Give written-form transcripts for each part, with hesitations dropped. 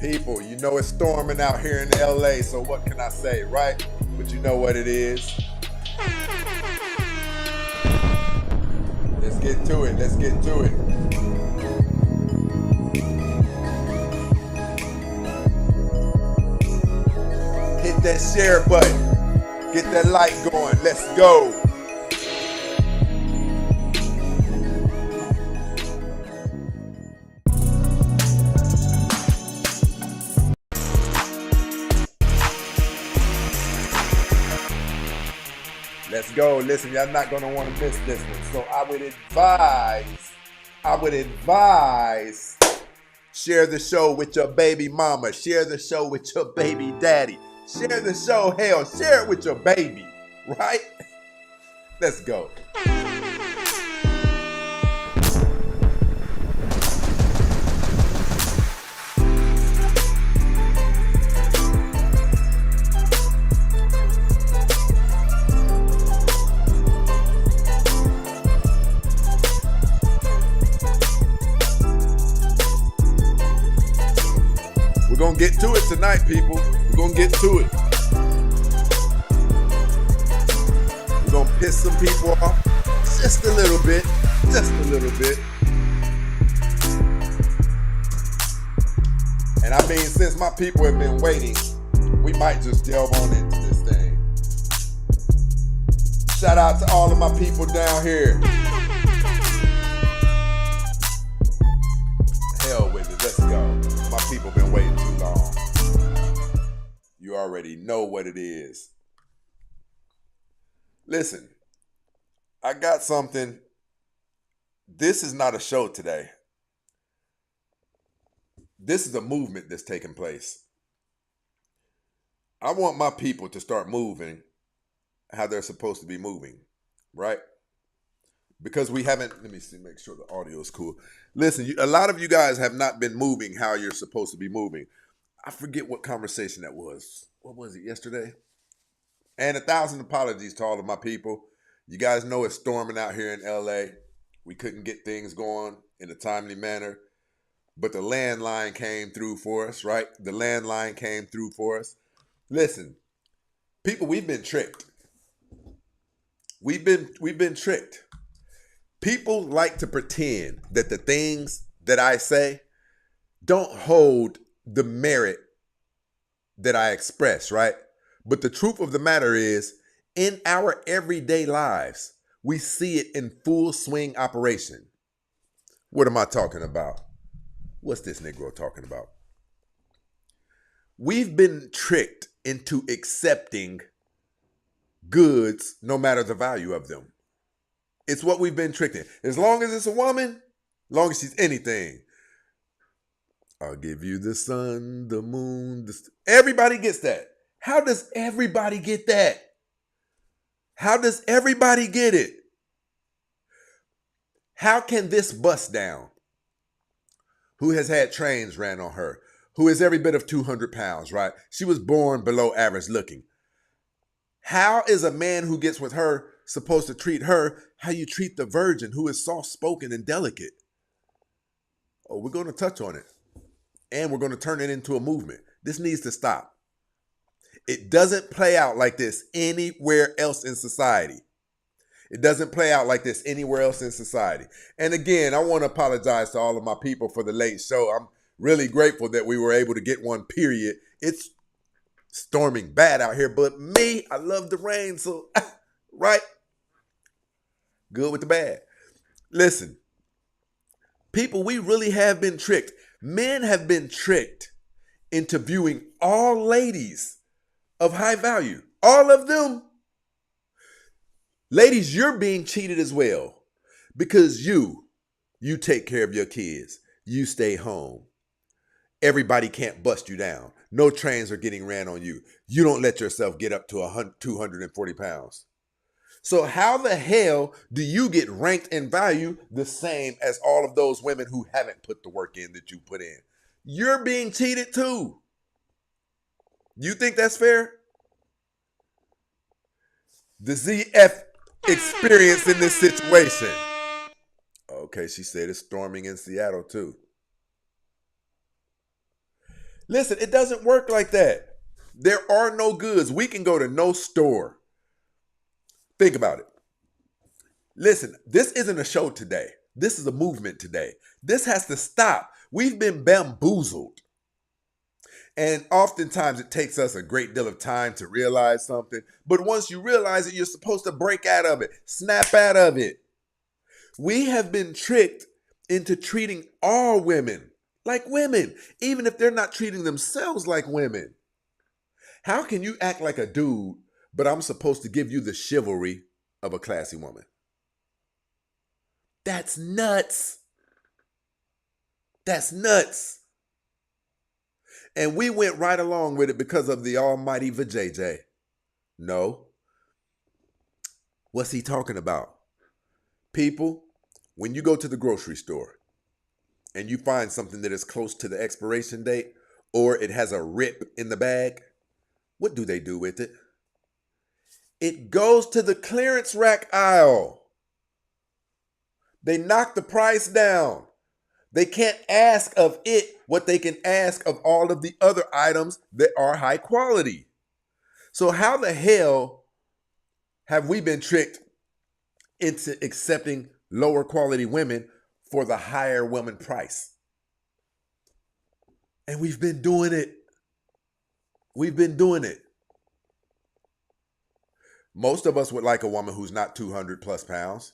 People, you know it's storming out here in LA, so what can I say, right? But you know what it is. Let's get to it. Let's get to it. Hit that share button. Get that light going. Let's go. Let's go. Listen, y'all not going to want to miss this one. So I would advise, share the show with your baby mama. Share the show with your baby daddy. Share the show, hell, share it with your baby, right? Let's go. We're going to get to it tonight, people. We're going to get to it. We're going to piss some people off just a little bit. Just a little bit. And I mean, since my people have been waiting, we might just delve on into this thing. Shout out to all of my people down here. Hell with it. Let's go. My people been waiting too long. You already know what it is. Listen, I got something. This is not a show today. This is a movement that's taking place. I want my people to start moving how they're supposed to be moving, right? Because we haven't, let me see, make sure the audio is cool. Listen, a lot of you guys have not been moving how you're supposed to be moving. I forget what conversation that was. What was it, yesterday? And 1,000 apologies to all of my people. You guys know it's storming out here in LA. We couldn't get things going in a timely manner. But the landline came through for us, right? The landline came through for us. Listen, people, we've been tricked. We've been tricked. People like to pretend that the things that I say don't hold the merit that I express, right? But the truth of the matter is, in our everyday lives, we see it in full swing operation. What am I talking about? What's this Negro talking about? We've been tricked into accepting goods no matter the value of them. It's what we've been tricked in. As long as it's a woman, as long as she's anything. I'll give you the sun, the moon. Everybody gets that. How does everybody get that? How does everybody get it? How can this bust down, who has had trains ran on her, who is every bit of 200 pounds, right? She was born below average looking. How is a man who gets with her supposed to treat her how you treat the virgin who is soft-spoken and delicate? Oh, we're going to touch on it. And we're going to turn it into a movement. This needs to stop. It doesn't play out like this anywhere else in society. It doesn't play out like this anywhere else in society. And again, I want to apologize to all of my people for the late show. I'm really grateful that we were able to get one, period. It's storming bad out here, but me, I love the rain, so right? Good with the bad. Listen, people, we really have been tricked. Men have been tricked into viewing all ladies of high value. All of them. Ladies, you're being cheated as well because you take care of your kids. You stay home. Everybody can't bust you down. No trains are getting ran on you. You don't let yourself get up to 240 pounds. So how the hell do you get ranked in value the same as all of those women who haven't put the work in that you put in? You're being cheated too. You think that's fair? The ZF experience in this situation. Okay, she said it's storming in Seattle too. Listen, it doesn't work like that. There are no goods. We can go to no store. Think about it. Listen, this isn't a show today. This is a movement today. This has to stop. We've been bamboozled. And oftentimes it takes us a great deal of time to realize something. But once you realize it, you're supposed to break out of it, snap out of it. We have been tricked into treating all women like women, even if they're not treating themselves like women. How can you act like a dude, but I'm supposed to give you the chivalry of a classy woman? That's nuts. That's nuts. And we went right along with it because of the almighty vajayjay. No. What's he talking about? People, when you go to the grocery store and you find something that is close to the expiration date or it has a rip in the bag, what do they do with it? It goes to the clearance rack aisle. They knock the price down. They can't ask of it what they can ask of all of the other items that are high quality. So how the hell have we been tricked into accepting lower quality women for the higher woman price? And we've been doing it. We've been doing it. Most of us would like a woman who's not 200 plus pounds.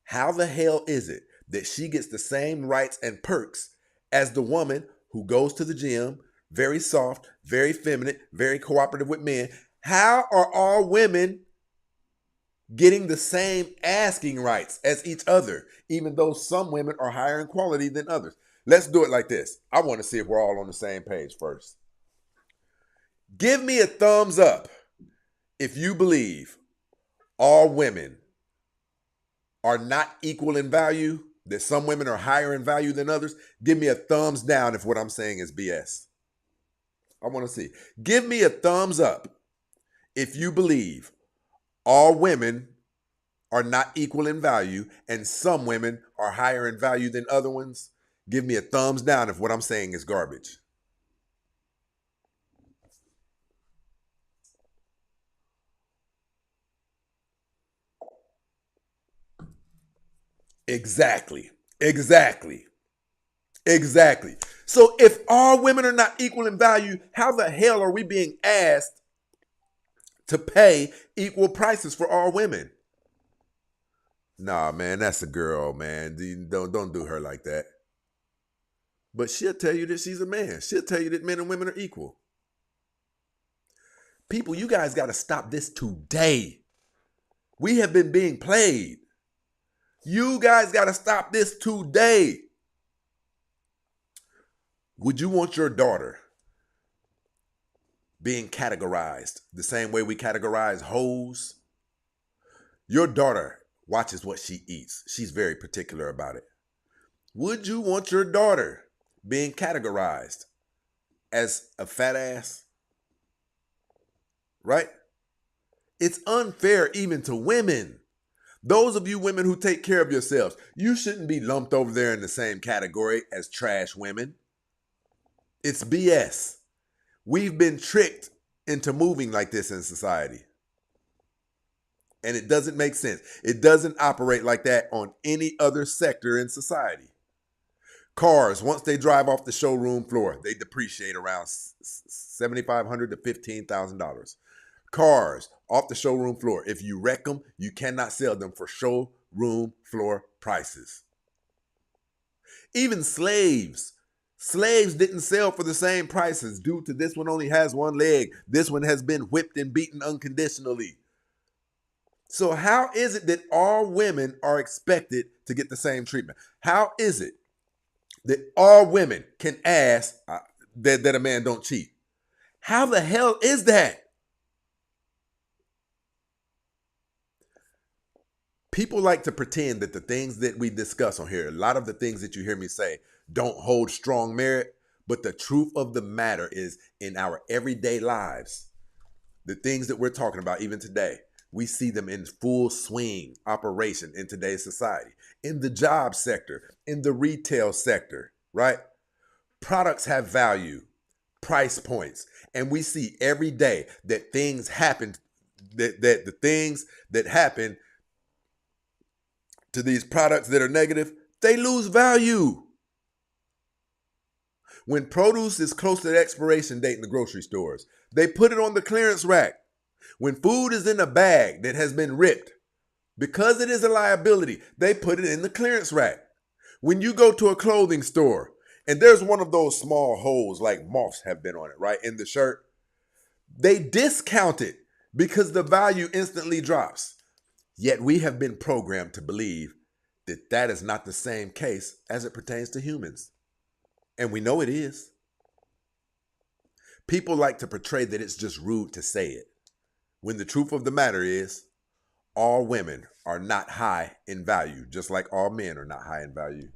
How the hell is it that she gets the same rights and perks as the woman who goes to the gym, very soft, very feminine, very cooperative with men? How are all women getting the same asking rights as each other, even though some women are higher in quality than others? Let's do it like this. I want to see if we're all on the same page first. Give me a thumbs up if you believe all women are not equal in value, that some women are higher in value than others. Give me a thumbs down if what I'm saying is BS. I want to see. Give me a thumbs up if you believe all women are not equal in value and some women are higher in value than other ones. Give me a thumbs down if what I'm saying is garbage. Exactly. So if all women are not equal in value, how the hell are we being asked to pay equal prices for all women? Nah, man, that's a girl, man. Don't do her like that. But she'll tell you that she's a man. She'll tell you that men and women are equal. People, you guys got to stop this today. We have been being played. You guys got to stop this today. Would you want your daughter being categorized the same way we categorize hoes? Your daughter watches what she eats. She's very particular about it. Would you want your daughter being categorized as a fat ass? Right? It's unfair even to women. Those of you women who take care of yourselves, you shouldn't be lumped over there in the same category as trash women. It's BS. We've been tricked into moving like this in society. And it doesn't make sense. It doesn't operate like that on any other sector in society. Cars, once they drive off the showroom floor, they depreciate around $7,500 to $15,000. Cars off the showroom floor. If you wreck them, you cannot sell them for showroom floor prices. Even slaves. Slaves didn't sell for the same prices due to this one only has one leg. This one has been whipped and beaten unconditionally. So how is it that all women are expected to get the same treatment? How is it that all women can ask that a man don't cheat? How the hell is that? People like to pretend that the things that we discuss on here, a lot of the things that you hear me say, don't hold strong merit. But the truth of the matter is, in our everyday lives, the things that we're talking about even today, we see them in full swing operation in today's society, in the job sector, in the retail sector, right? Products have value, price points, and we see every day that things happen, that the things that happen to these products that are negative, they lose value. When produce is close to the expiration date in the grocery stores, they put it on the clearance rack. When food is in a bag that has been ripped, because it is a liability, they put it in the clearance rack. When you go to a clothing store and there's one of those small holes like moths have been on it, right, in the shirt, they discount it because the value instantly drops. Yet we have been programmed to believe that that is not the same case as it pertains to humans. And we know it is. People like to portray that it's just rude to say it, when the truth of the matter is, all women are not high in value, just like all men are not high in value.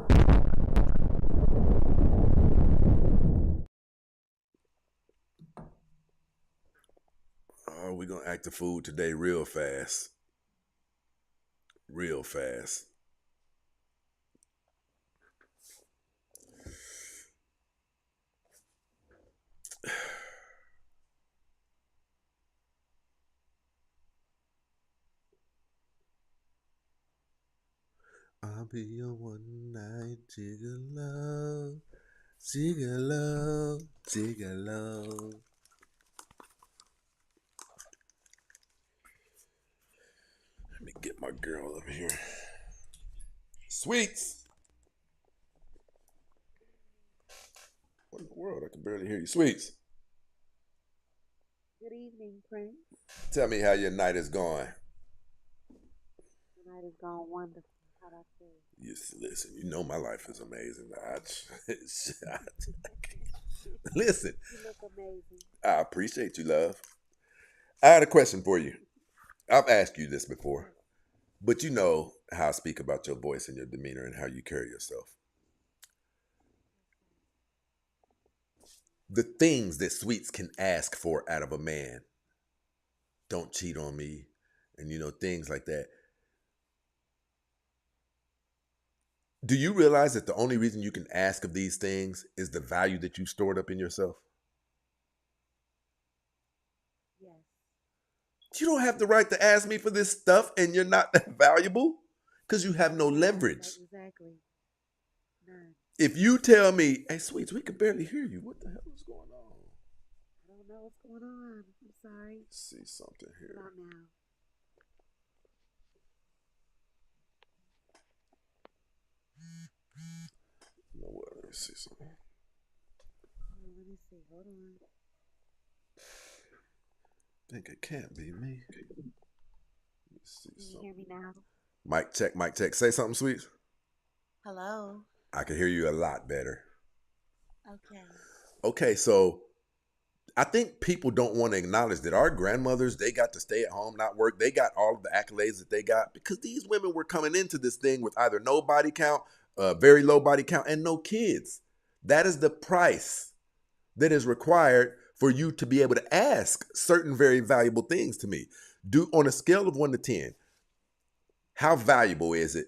Oh, we're going to act the fool today real fast. Real fast. I'll be your one night gigolo, gigolo, gigolo. Let me get my girl up here. Sweets. What in the world? I can barely hear you. Sweets. Good evening, Prince. Tell me how your night is going. The night has gone wonderful. How about you? Listen, you know my life is amazing. Listen, You look amazing. I appreciate you, love. I had a question for you. I've asked you this before, but you know how I speak about your voice and your demeanor and how you carry yourself. The things that Sweets can ask for out of a man, don't cheat on me, and things like that. Do you realize that the only reason you can ask of these things is the value that you stored up in yourself? Yes. You don't have the right to ask me for this stuff and you're not that valuable because you have no leverage. Exactly. None. If you tell me, hey, Sweets, we can barely hear you. What the hell is going on? I don't know what's going on. I'm sorry. Let's see something here. Not now. You know what? Let me see something. Let me see. Hold on. I think it can't be me. Let me see Can you something. hear me now? Mic check, mic check. Say something, Sweets. Hello. I can hear you a lot better. Okay. Okay, so I think people don't want to acknowledge that our grandmothers, they got to stay at home, not work. They got all of the accolades that they got because these women were coming into this thing with either no body count, very low body count, and no kids. That is the price that is required for you to be able to ask certain very valuable things to me. On a scale of 1 to 10, how valuable is it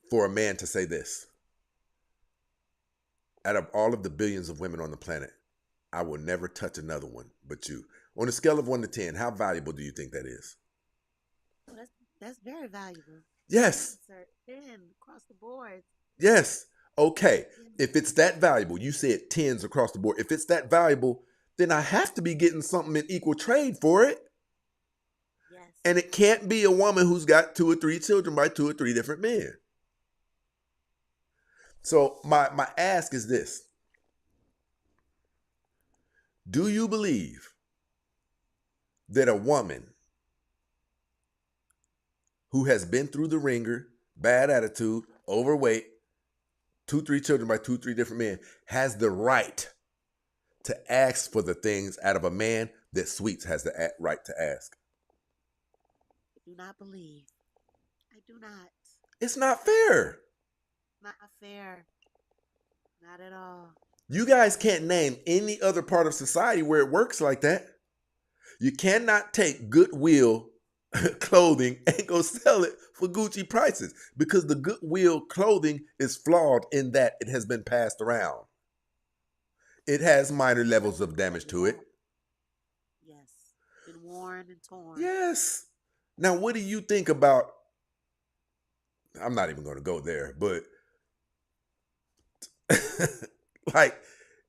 for a man to say this? Out of all of the billions of women on the planet, I will never touch another one but you. On a scale of 1 to 10, how valuable do you think that is? Well, that's very valuable. Yes. Sir, 10 across the board. Yes. Okay. If it's that valuable, you said 10s across the board. If it's that valuable, then I have to be getting something in equal trade for it. And it can't be a woman who's got 2 or 3 children by 2 or 3 different men. So my ask is this. Do you believe that a woman who has been through the ringer, bad attitude, overweight, 2, 3 children by 2, 3 different men, has the right to ask for the things out of a man that Sweets has the right to ask? I do not believe. I do not. It's not fair. Not fair. Not at all. You guys can't name any other part of society where it works like that. You cannot take Goodwill clothing and go sell it for Gucci prices because the Goodwill clothing is flawed in that it has been passed around. It has minor levels of damage to it. Yes. Been worn and torn. Yes. Now, what do you think about, I'm not even going to go there, but like,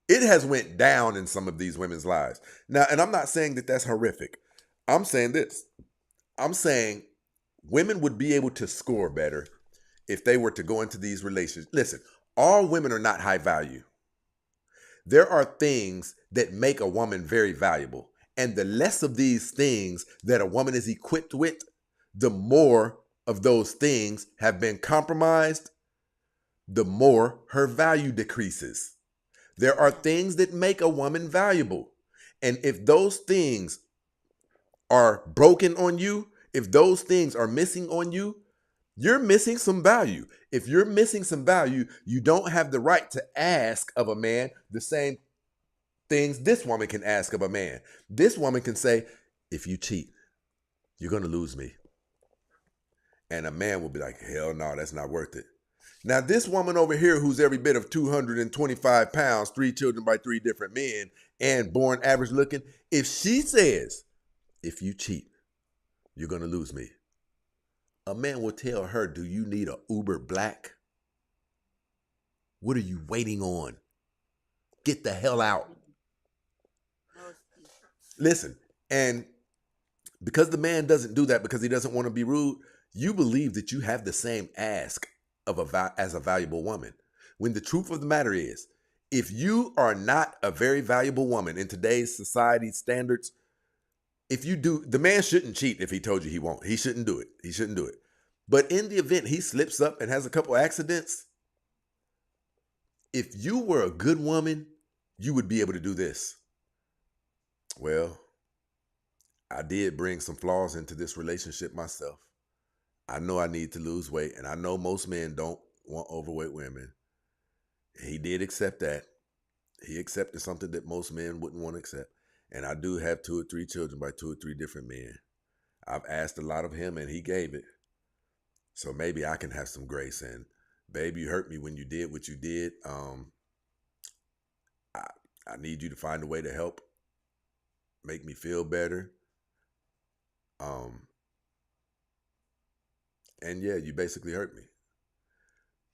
it has went down in some of these women's lives. Now, and I'm not saying that that's horrific. I'm saying this. I'm saying women would be able to score better if they were to go into these relationships. Listen, all women are not high value. There are things that make a woman very valuable. And the less of these things that a woman is equipped with, the more of those things have been compromised, the more her value decreases. There are things that make a woman valuable. And if those things are broken on you, if those things are missing on you, you're missing some value. If you're missing some value, you don't have the right to ask of a man the same things this woman can ask of a man. This woman can say, if you cheat, you're going to lose me. And a man will be like, hell no, that's not worth it. Now, this woman over here who's every bit of 225 pounds, 3 children by 3 different men, and born average looking, if she says, if you cheat, you're going to lose me, a man will tell her, do you need a Uber Black? What are you waiting on? Get the hell out. Listen, and because the man doesn't do that because he doesn't want to be rude, you believe that you have the same ask of as a valuable woman. When the truth of the matter is, if you are not a very valuable woman in today's society standards, if you do, the man shouldn't cheat if he told you he won't. He shouldn't do it. He shouldn't do it. But in the event he slips up and has a couple accidents, if you were a good woman, you would be able to do this. Well, I did bring some flaws into this relationship myself. I know I need to lose weight, and I know most men don't want overweight women. He did accept that. He accepted something that most men wouldn't want to accept. And I do have 2 or 3 children by 2 or 3 different men. I've asked a lot of him, and he gave it. So maybe I can have some grace. And babe, you hurt me when you did what you did. I need you to find a way to help make me feel better. And yeah, you basically hurt me.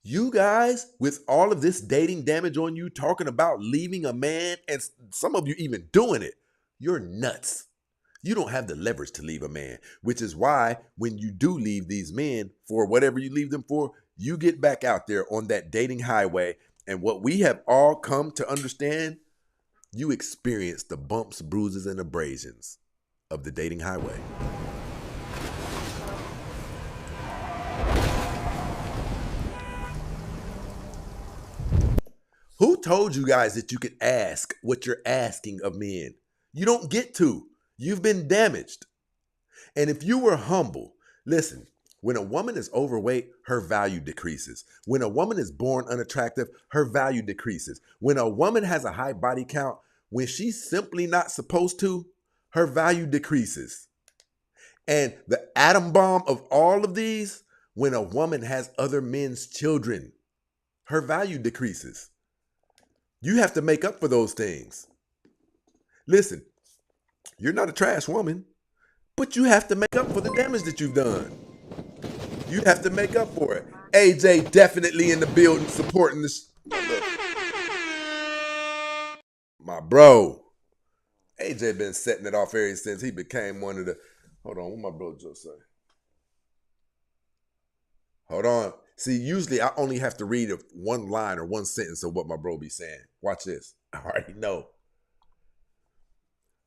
You guys, with all of this dating damage on you, talking about leaving a man, and some of you even doing it, you're nuts. You don't have the leverage to leave a man, which is why when you do leave these men for whatever you leave them for, you get back out there on that dating highway. And what we have all come to understand, you experience the bumps, bruises, and abrasions of the dating highway. Who told you guys that you could ask what you're asking of men? You don't get to. You've been damaged. And if you were humble, listen, when a woman is overweight, her value decreases. When a woman is born unattractive, her value decreases. When a woman has a high body count, when she's simply not supposed to, her value decreases. And the atom bomb of all of these, when a woman has other men's children, her value decreases. You have to make up for those things. Listen, you're not a trash woman, but you have to make up for the damage that you've done. You have to make up for it. AJ definitely in the building supporting this. My bro. AJ been setting it off ever since he became one of the Hold on, what my bro just say? Hold on. See, usually I only have to read one line or one sentence of what my bro be saying. Watch this. I already know.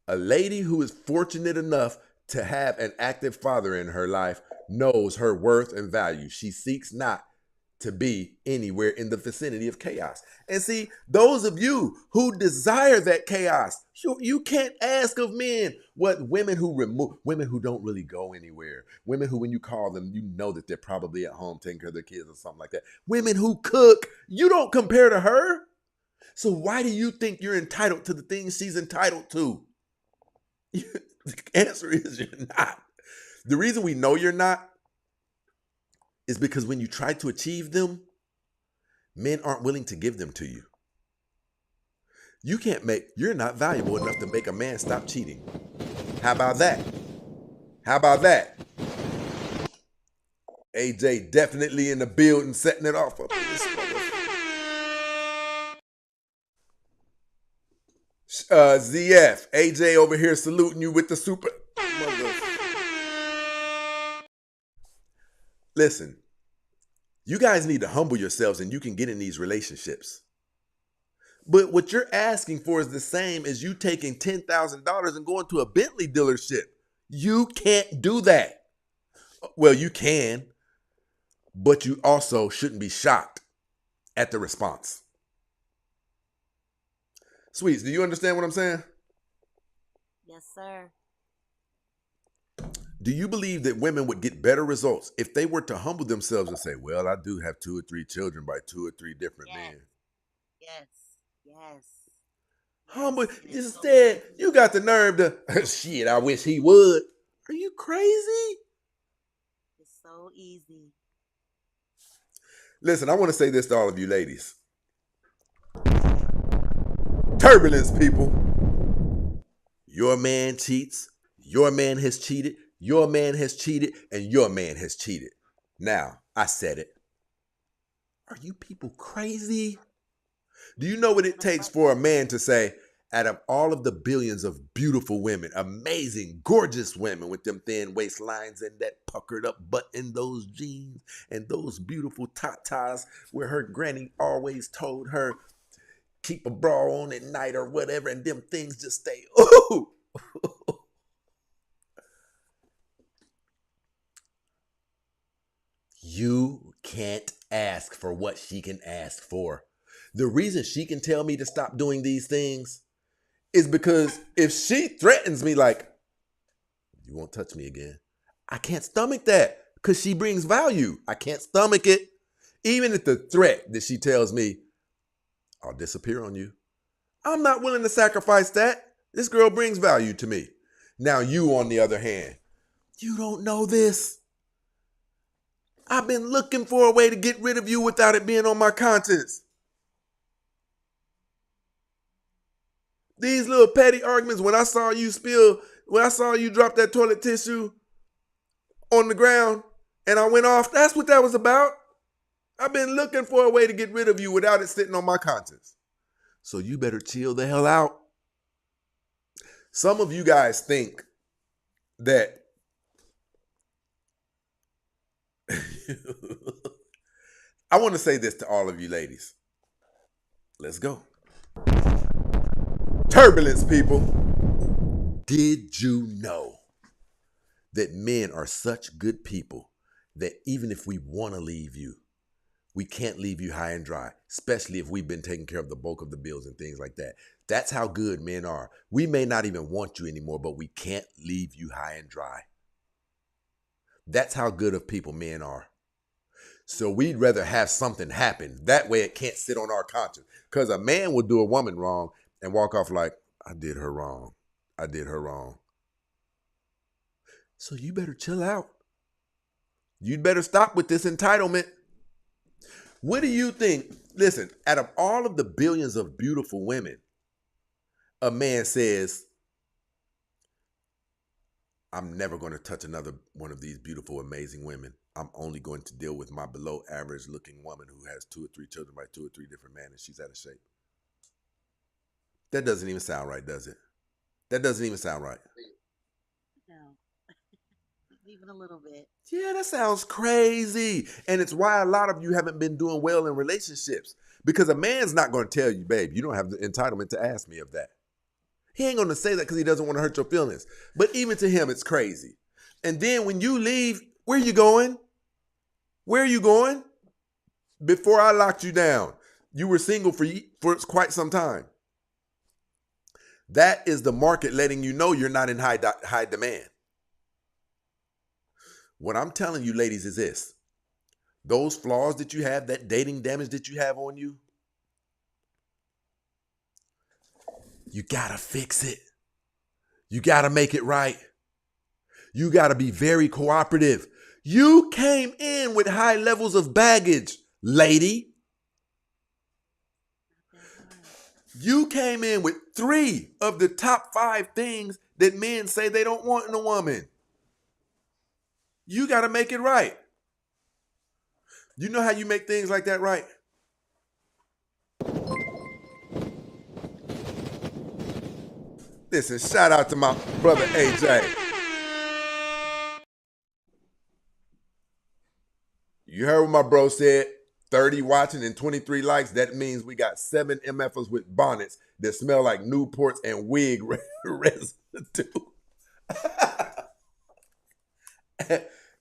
A lady who is fortunate enough to have an active father in her life knows her worth and value. She seeks not to be anywhere in the vicinity of chaos. And see, those of you who desire that chaos, you can't ask of men what women who don't really go anywhere, women who when you call them, you know that they're probably at home taking care of their kids or something like that. Women who cook, you don't compare to her. So why do you think you're entitled to the things she's entitled to? The answer is you're not. The reason we know you're not is because when you try to achieve them, men aren't willing to give them to you. You're not valuable enough to make a man stop cheating. How about that? How about that? AJ definitely in the building setting it off up in this ZF, AJ over here saluting you with the super. Listen, you guys need to humble yourselves and you can get in these relationships. But what you're asking for is the same as you taking $10,000 and going to a Bentley dealership. You can't do that. Well, you can, but you also shouldn't be shocked at the response. Sweets, do you understand what I'm saying? Yes, sir. Do you believe that women would get better results if they were to humble themselves and say, well, I do have 2 or 3 children by 2 or 3 different men? Yes. Yes. Humble. Instead, you got the nerve to, shit, I wish he would. Are you crazy? It's so easy. Listen, I want to say this to all of you ladies. Turbulence, people. Your man cheats. Your man has cheated. Your man has cheated. And your man has cheated. Now, I said it. Are you people crazy? Do you know what it takes for a man to say, out of all of the billions of beautiful women, amazing, gorgeous women with them thin waistlines and that puckered up butt in those jeans and those beautiful tatas where her granny always told her, keep a bra on at night or whatever, and them things just stay, ooh. You can't ask for what she can ask for. The reason she can tell me to stop doing these things is because if she threatens me like, you won't touch me again, I can't stomach that because she brings value. I can't stomach it. Even at the threat that she tells me, I'll disappear on you, I'm not willing to sacrifice that. This girl brings value to me. Now you, on the other hand, you don't know this. I've been looking for a way to get rid of you without it being on my conscience. These little petty arguments, when I saw you drop that toilet tissue on the ground and I went off, that's what that was about. I've been looking for a way to get rid of you without it sitting on my conscience. So you better chill the hell out. Some of you guys think that I want to say this to all of you ladies. Let's go. Turbulence, people. Did you know that men are such good people that even if we want to leave you, we can't leave you high and dry, especially if we've been taking care of the bulk of the bills and things like that. That's how good men are. We may not even want you anymore, but we can't leave you high and dry. That's how good of people men are. So we'd rather have something happen. That way it can't sit on our conscience. Because a man will do a woman wrong and walk off like, I did her wrong. I did her wrong. So you better chill out. You'd better stop with this entitlement. What do you think? Listen, out of all of the billions of beautiful women, a man says, I'm never going to touch another one of these beautiful, amazing women. I'm only going to deal with my below average looking woman who has 2 or 3 children by 2 or 3 different men and she's out of shape. That doesn't even sound right, does it? That doesn't even sound right. No. Even a little bit. Yeah, that sounds crazy. And it's why a lot of you haven't been doing well in relationships. Because a man's not going to tell you, babe, you don't have the entitlement to ask me of that. He ain't going to say that because he doesn't want to hurt your feelings. But even to him, it's crazy. And then when you leave, where you going? Where are you going? Before I locked you down, you were single for quite some time. That is the market letting you know you're not in high demand. What I'm telling you, ladies, is this. Those flaws that you have, that dating damage that you have on you, you gotta fix it. You gotta make it right. You gotta be very cooperative. You came in with high levels of baggage, lady. You came in with 3 of the top 5 things that men say they don't want in a woman. You gotta make it right. You know how you make things like that right? Listen, shout out to my brother AJ. You heard what my bro said. 30 watching and 23 likes. That means we got 7 MFers with bonnets that smell like Newports and wig residue.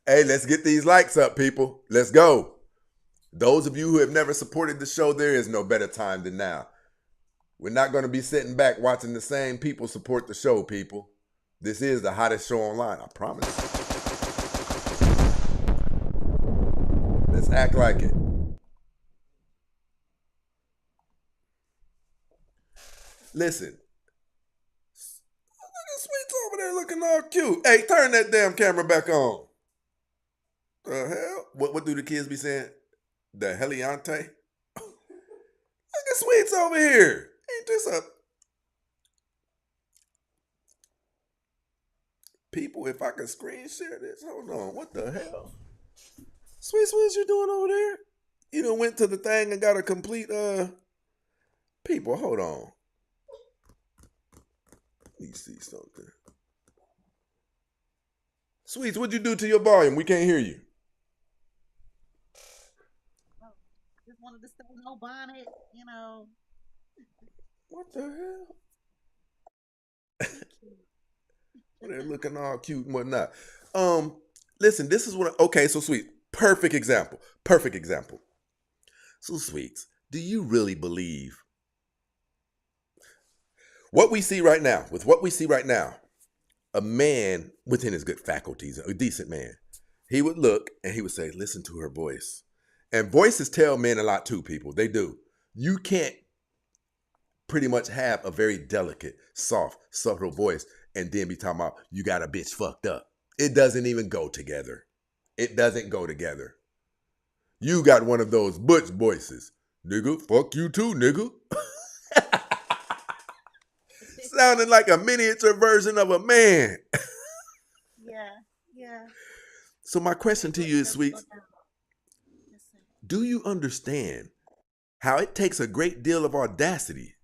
Hey, let's get these likes up, people. Let's go. Those of you who have never supported the show, there is no better time than now. We're not going to be sitting back watching the same people support the show, people. This is the hottest show online, I promise. Let's act like it. Listen. Look at Sweets over there looking all cute. Hey, turn that damn camera back on. The hell? What do the kids be saying? The Heliante? Look at Sweets over here. Ain't this a... People, if I can screen share this, hold on. What the hell? Sweets, what you doing over there? You done went to the thing and got a complete, People, hold on. Let me see something. Sweets, what'd you do to your volume? We can't hear you. Oh, just wanted to say no bonnet, you know. What the hell? They're looking all cute and whatnot. Listen, this is what. Okay, so Sweet, perfect example. Perfect example. So Sweets, do you really believe what we see right now? With what we see right now, a man within his good faculties, a decent man, he would look and he would say, "Listen to her voice." And voices tell men a lot too. People, they do. You can't pretty much have a very delicate, soft, subtle voice and then be talking about you got a bitch fucked up. It doesn't even go together. It doesn't go together. You got one of those butch voices. Nigga, fuck you too, nigga. Sounding like a miniature version of a man. Yeah. So my question to you is, Sweets, Listen. do you understand how it takes a great deal of audacity?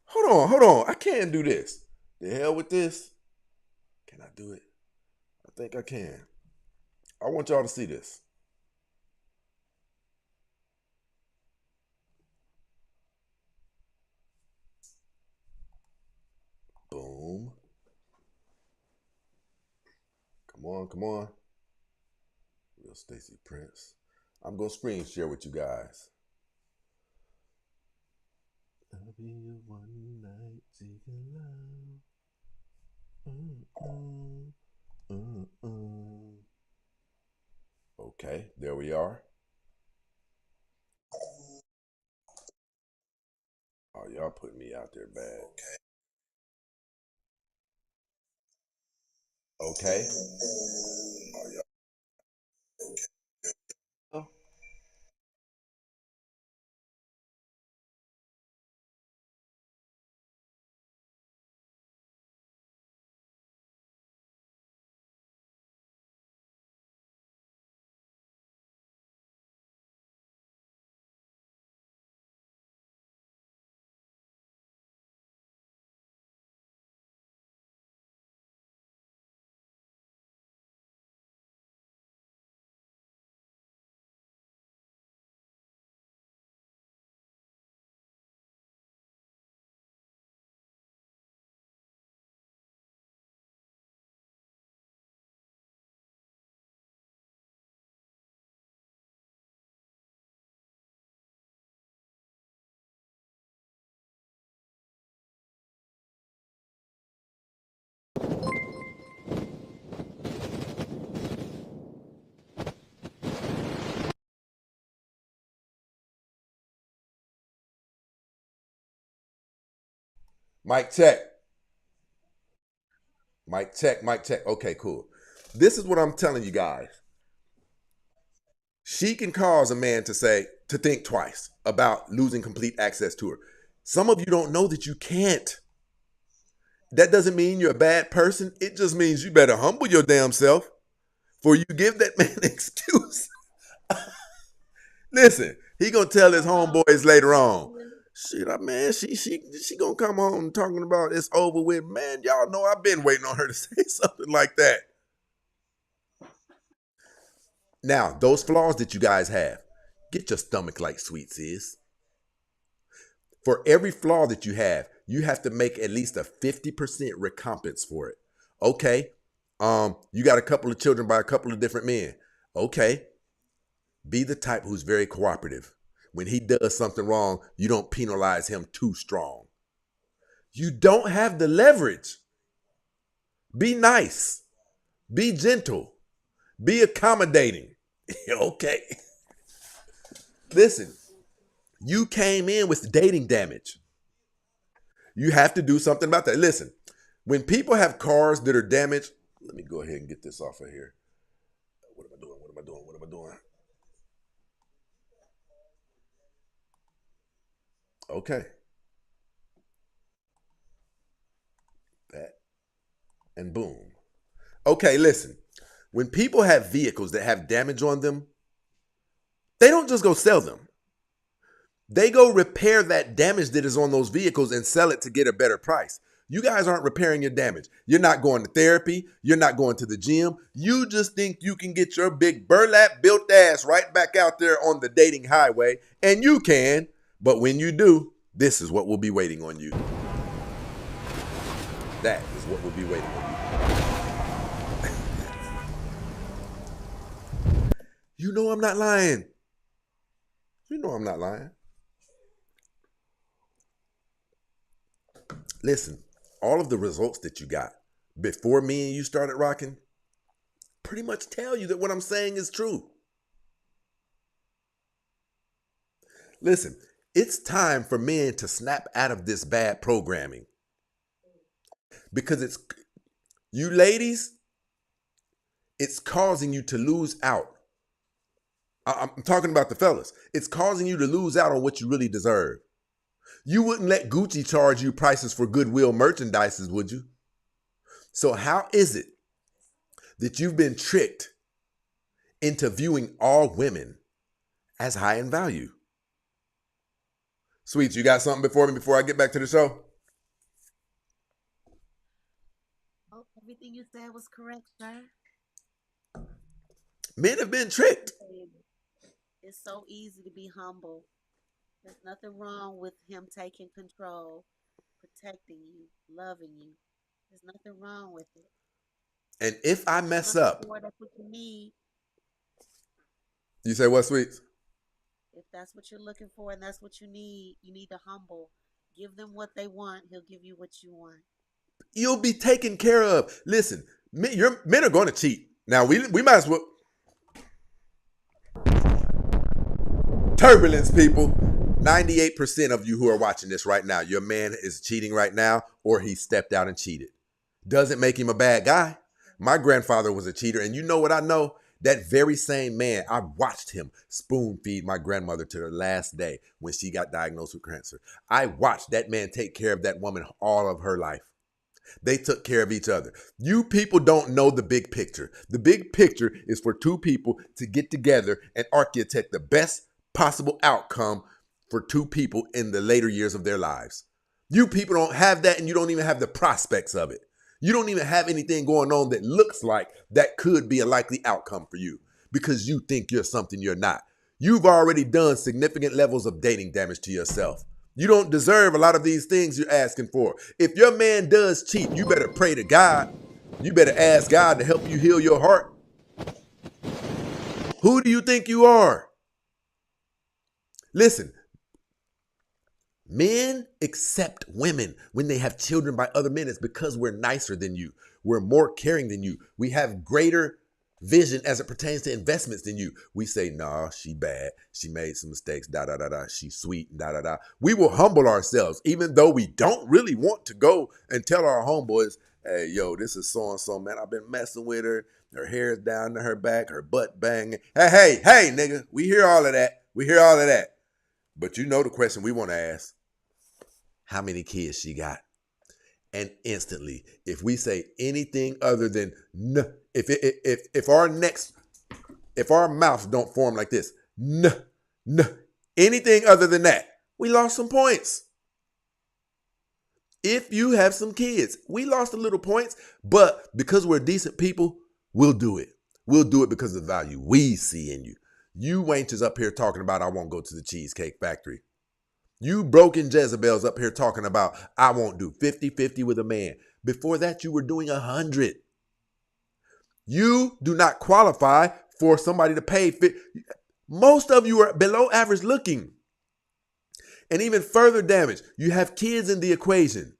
Hold on. I can't do this. The hell with this. Can I do it? I think I can. I want y'all to see this. Boom. Come on. Real Stacy Prince. I'm going to screen share with you guys. I'll be your one night seeking love. Okay, there we are. Oh, y'all putting me out there bad. Okay. Oh, Mic check. Mic check. Mic check. Okay, cool. This is what I'm telling you guys. She can cause a man to think twice about losing complete access to her. Some of you don't know that you can't. That doesn't mean you're a bad person. It just means you better humble your damn self for you give that man an excuse. Listen, he gonna tell his homeboys later on. Shit, man, she gonna come home talking about it's over with. Man, y'all know I've been waiting on her to say something like that. Now, those flaws that you guys have, get your stomach like Sweets is. For every flaw that you have to make at least a 50% recompense for it. Okay, you got a couple of children by a couple of different men. Okay, be the type who's very cooperative. When he does something wrong, you don't penalize him too strong. You don't have the leverage. Be nice. Be gentle. Be accommodating. Okay. Listen, you came in with dating damage. You have to do something about that. Listen, when people have cars that are damaged, let me go ahead and get this off of here. What am I doing? What am I doing? What am I doing? Okay. That. And boom. Okay, listen. When people have vehicles that have damage on them, they don't just go sell them. They go repair that damage that is on those vehicles and sell it to get a better price. You guys aren't repairing your damage. You're not going to therapy. You're not going to the gym. You just think you can get your big burlap built ass right back out there on the dating highway, and you can. But when you do, this is what will be waiting on you. That is what will be waiting on you. You know I'm not lying. You know I'm not lying. Listen, all of the results that you got before me and you started rocking pretty much tell you that what I'm saying is true. Listen, it's time for men to snap out of this bad programming. Because it's, you ladies, it's causing you to lose out. I'm talking about the fellas. It's causing you to lose out on what you really deserve. You wouldn't let Gucci charge you prices for Goodwill merchandises, would you? So how is it that you've been tricked into viewing all women as high in value? Sweets, you got something before me before I get back to the show? Oh, everything you said was correct, sir. Men have been tricked. It's so easy to be humble. There's nothing wrong with him taking control, protecting you, loving you. There's nothing wrong with it. And if I mess Looking up, for, that's what you need. you say what, Sweets? If that's what you're looking for and that's what you need to humble. Give them what they want. He'll give you what you want. You'll be taken care of. Listen, men are going to cheat. Now, we might as well. Turbulence, people. 98% of you who are watching this right now, your man is cheating right now, or he stepped out and cheated. Doesn't make him a bad guy. My grandfather was a cheater, and you know what I know? That very same man, I watched him spoon feed my grandmother to her last day when she got diagnosed with cancer. I watched that man take care of that woman all of her life. They took care of each other. You people don't know the big picture. The big picture is for two people to get together and architect the best possible outcome for two people in the later years of their lives. You people don't have that, and you don't even have the prospects of it. You don't even have anything going on that looks like that could be a likely outcome for you because you think you're something you're not. You've already done significant levels of dating damage to yourself. You don't deserve a lot of these things you're asking for. If your man does cheat, you better pray to God. You better ask God to help you heal your heart. Who do you think you are? Listen, men accept women when they have children by other men. It's because we're nicer than you. We're more caring than you. We have greater vision as it pertains to investments than you. We say, nah, she bad. She made some mistakes, da, da, da, da. She's sweet, da, da, da. We will humble ourselves, even though we don't really want to go and tell our homeboys, hey, yo, this is so-and-so, man. I've been messing with her. Her hair's down to her back, her butt banging. Hey, nigga, we hear all of that. We hear all of that. But you know the question we want to ask, how many kids she got? And instantly, if we say anything other than no, if our mouths don't form like this, no, anything other than that, we lost some points. If you have some kids, we lost a little points, but because we're decent people, we'll do it. We'll do it because of the value we see in you. You wenches up here talking about I won't go to the Cheesecake Factory. You broken Jezebels up here talking about I won't do 50-50 with a man. Before that, you were doing 100. You do not qualify for somebody to pay. Most of you are below average looking. And even further damage, you have kids in the equation.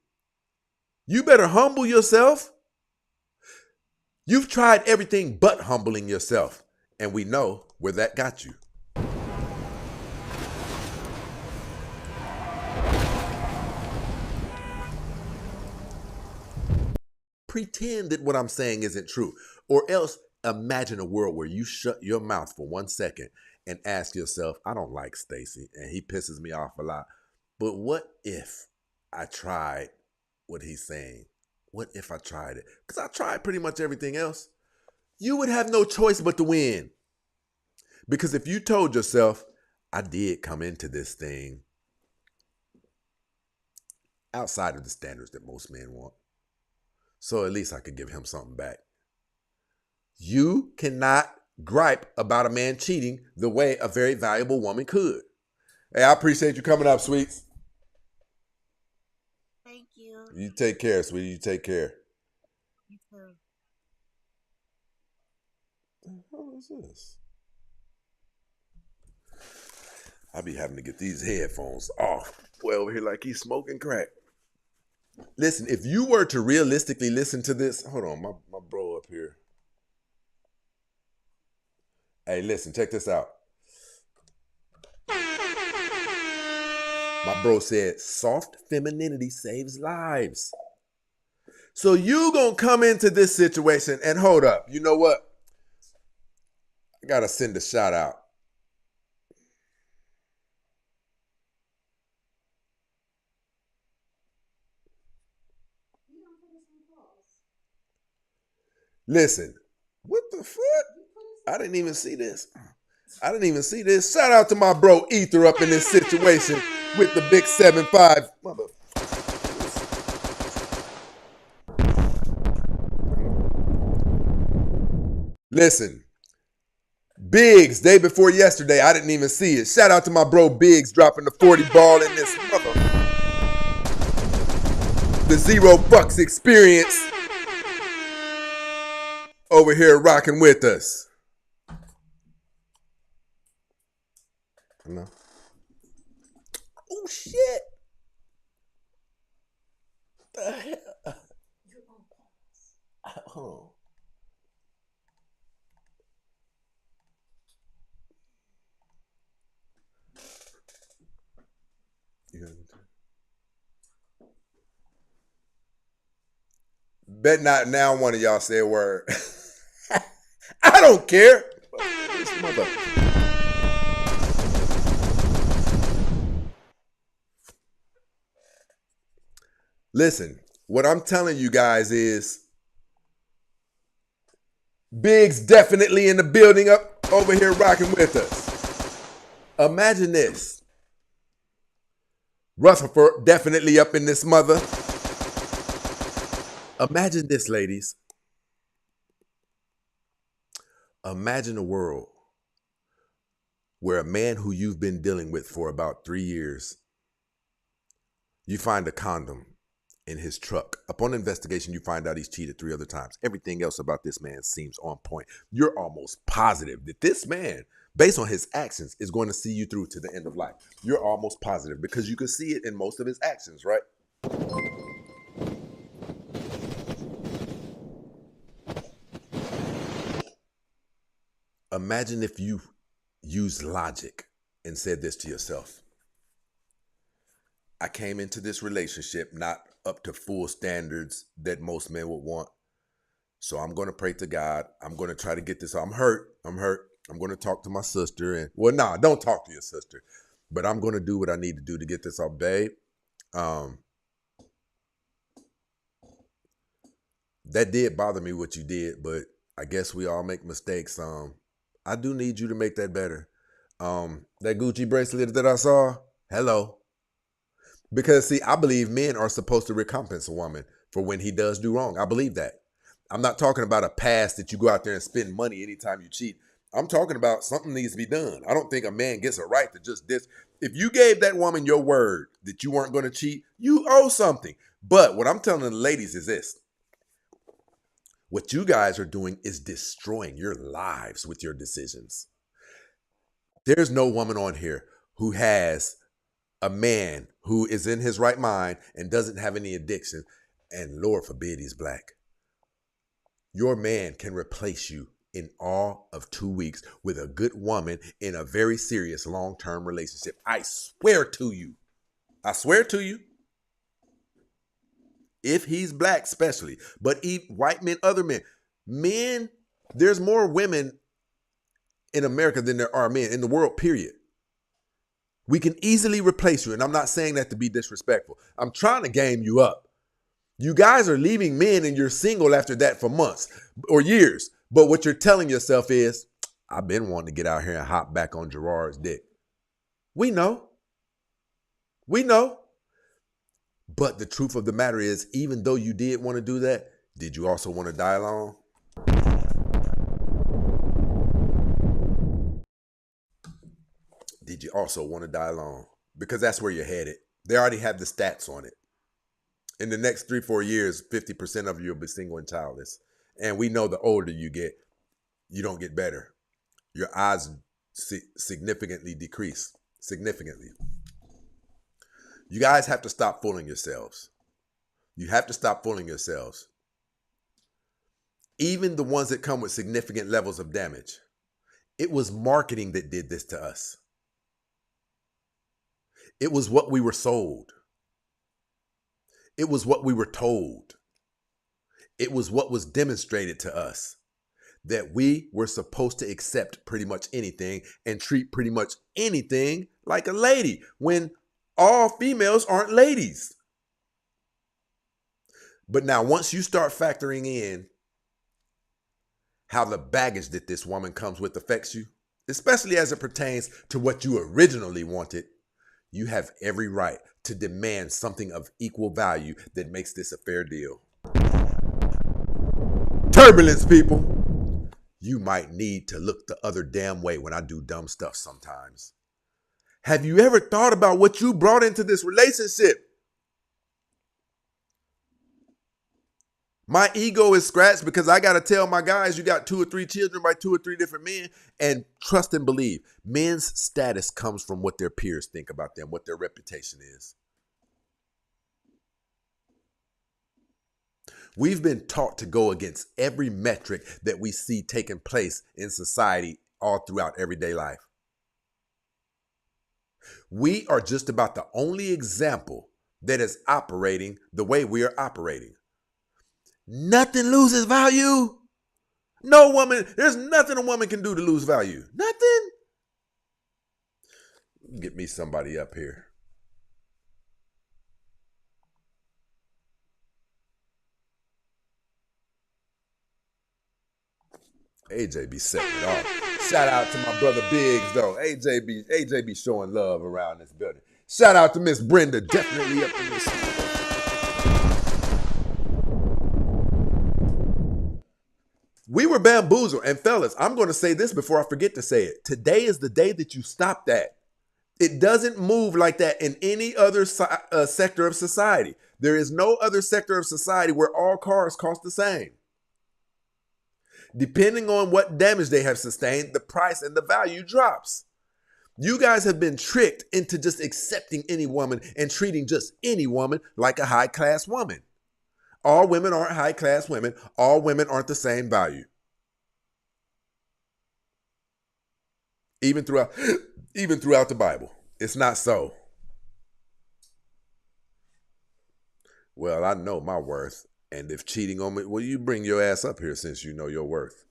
You better humble yourself. You've tried everything but humbling yourself. And we know where that got you. Pretend that what I'm saying isn't true. Or else imagine a world where you shut your mouth for 1 second and ask yourself, I don't like Stacy and he pisses me off a lot. But what if I tried what he's saying? What if I tried it? Because I tried pretty much everything else. You would have no choice but to win. Because if you told yourself, I did come into this thing outside of the standards that most men want, so at least I could give him something back. You cannot gripe about a man cheating the way a very valuable woman could. Hey, I appreciate you coming up, sweets. Thank you. You take care, sweetie. You take care. You too. What is this? I be having to get these headphones off. Boy over here like he's smoking crack. Listen, if you were to realistically listen to this, hold on, my bro up here. Hey, listen, check this out. My bro said, soft femininity saves lives. So you gonna come into this situation and hold up. You know what? I gotta send a shout out. Listen, what the fuck? I didn't even see this. Shout out to my bro Ether up in this situation with the big 7'5". Mother. Listen, Biggs, day before yesterday, I didn't even see it. Shout out to my bro Biggs dropping the 40 ball in this mother. The Zero Bucks experience over here rocking with us. No. Oh shit. The hell? Oh. Bet not now one of y'all say a word. I don't care. Listen, what I'm telling you guys is Biggs definitely in the building up over here rocking with us. Imagine this. Rutherford definitely up in this mother. Imagine this, ladies. Imagine a world where a man who you've been dealing with for about 3 years, you find a condom in his truck. Upon investigation, you find out he's cheated 3 other times. Everything else about this man seems on point. You're almost positive that this man, based on his actions, is going to see you through to the end of life. You're almost positive because you can see it in most of his actions, right? Imagine if you used logic and said this to yourself. I came into this relationship not up to full standards that most men would want. So I'm going to pray to God. I'm going to try to get this. I'm hurt. I'm going to talk to my sister. And well, nah, don't talk to your sister. But I'm going to do what I need to do to get this off, babe. That did bother me what you did, but I guess we all make mistakes. I do need you to make that better. That Gucci bracelet that I saw, hello. Because see, I believe men are supposed to recompense a woman for when he does do wrong. I believe that. I'm not talking about a pass that you go out there and spend money anytime you cheat. I'm talking about something needs to be done. I don't think a man gets a right to just this. If you gave that woman your word that you weren't going to cheat, you owe something. But what I'm telling the ladies is this. What you guys are doing is destroying your lives with your decisions. There's no woman on here who has a man who is in his right mind and doesn't have any addiction, and Lord forbid he's black. Your man can replace you in all of 2 weeks with a good woman in a very serious long-term relationship. I swear to you. I swear to you. If he's black especially, but white men, other men, there's more women in America than there are men in the world, period. We can easily replace you, and I'm not saying that to be disrespectful. I'm trying to game you up. You guys are leaving men and you're single after that for months or years. But what you're telling yourself is, I've been wanting to get out here and hop back on Gerard's dick. We know. We know. But the truth of the matter is, even though you did want to do that, did you also want to die alone? Did you also want to die alone? Because that's where you're headed. They already have the stats on it. In the next 3-4 years, 50% of you will be single and childless. And we know the older you get, you don't get better. Your odds significantly decrease. Significantly. You guys have to stop fooling yourselves. You have to stop fooling yourselves. Even the ones that come with significant levels of damage. It was marketing that did this to us. It was what we were sold. It was what we were told. It was what was demonstrated to us. That we were supposed to accept pretty much anything and treat pretty much anything like a lady, when all females aren't ladies. But now once you start factoring in how the baggage that this woman comes with affects you, especially as it pertains to what you originally wanted, you have every right to demand something of equal value that makes this a fair deal. Turbulence, people. You might need to look the other damn way when I do dumb stuff sometimes. Have you ever thought about what you brought into this relationship? My ego is scratched because I got to tell my guys you got 2 or 3 children by 2 or 3 different men. And trust and believe, men's status comes from what their peers think about them, what their reputation is. We've been taught to go against every metric that we see taking place in society all throughout everyday life. We are just about the only example that is operating the way we are operating. Nothing loses value. No woman, there's nothing a woman can do to lose value. Nothing. Get me somebody up here. AJ be setting it off. Shout out to my brother Biggs, though. AJ be showing love around this building. Shout out to Miss Brenda, definitely up in this. We were bamboozled. And fellas, I'm going to say this before I forget to say it. Today is the day that you stop that. It doesn't move like that in any other sector of society. There is no other sector of society where all cars cost the same. Depending on what damage they have sustained, the price and the value drops. You guys have been tricked into just accepting any woman and treating just any woman like a high-class woman. All women aren't high-class women. All women aren't the same value. Even throughout even throughout the Bible. It's not so. Well, I know my worth. And if cheating on me, well, you bring your ass up here since you know your worth.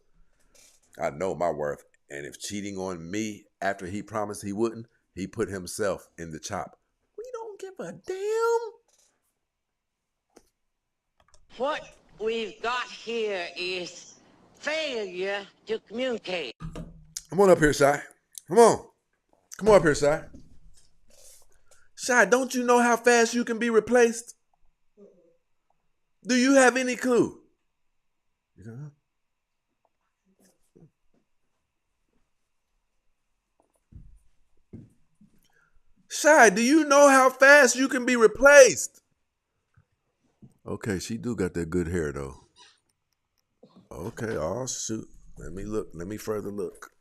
I know my worth. And if cheating on me after he promised he wouldn't, he put himself in the chop. We don't give a damn. What we've got here is failure to communicate. Come on up here, Shy. Come on. Come on up here, Shy. Shy, don't you know how fast you can be replaced? Do you have any clue? You don't know? Shy, do you know how fast you can be replaced? Okay, she do got that good hair though. Okay, oh shoot. Let me look. Let me further look.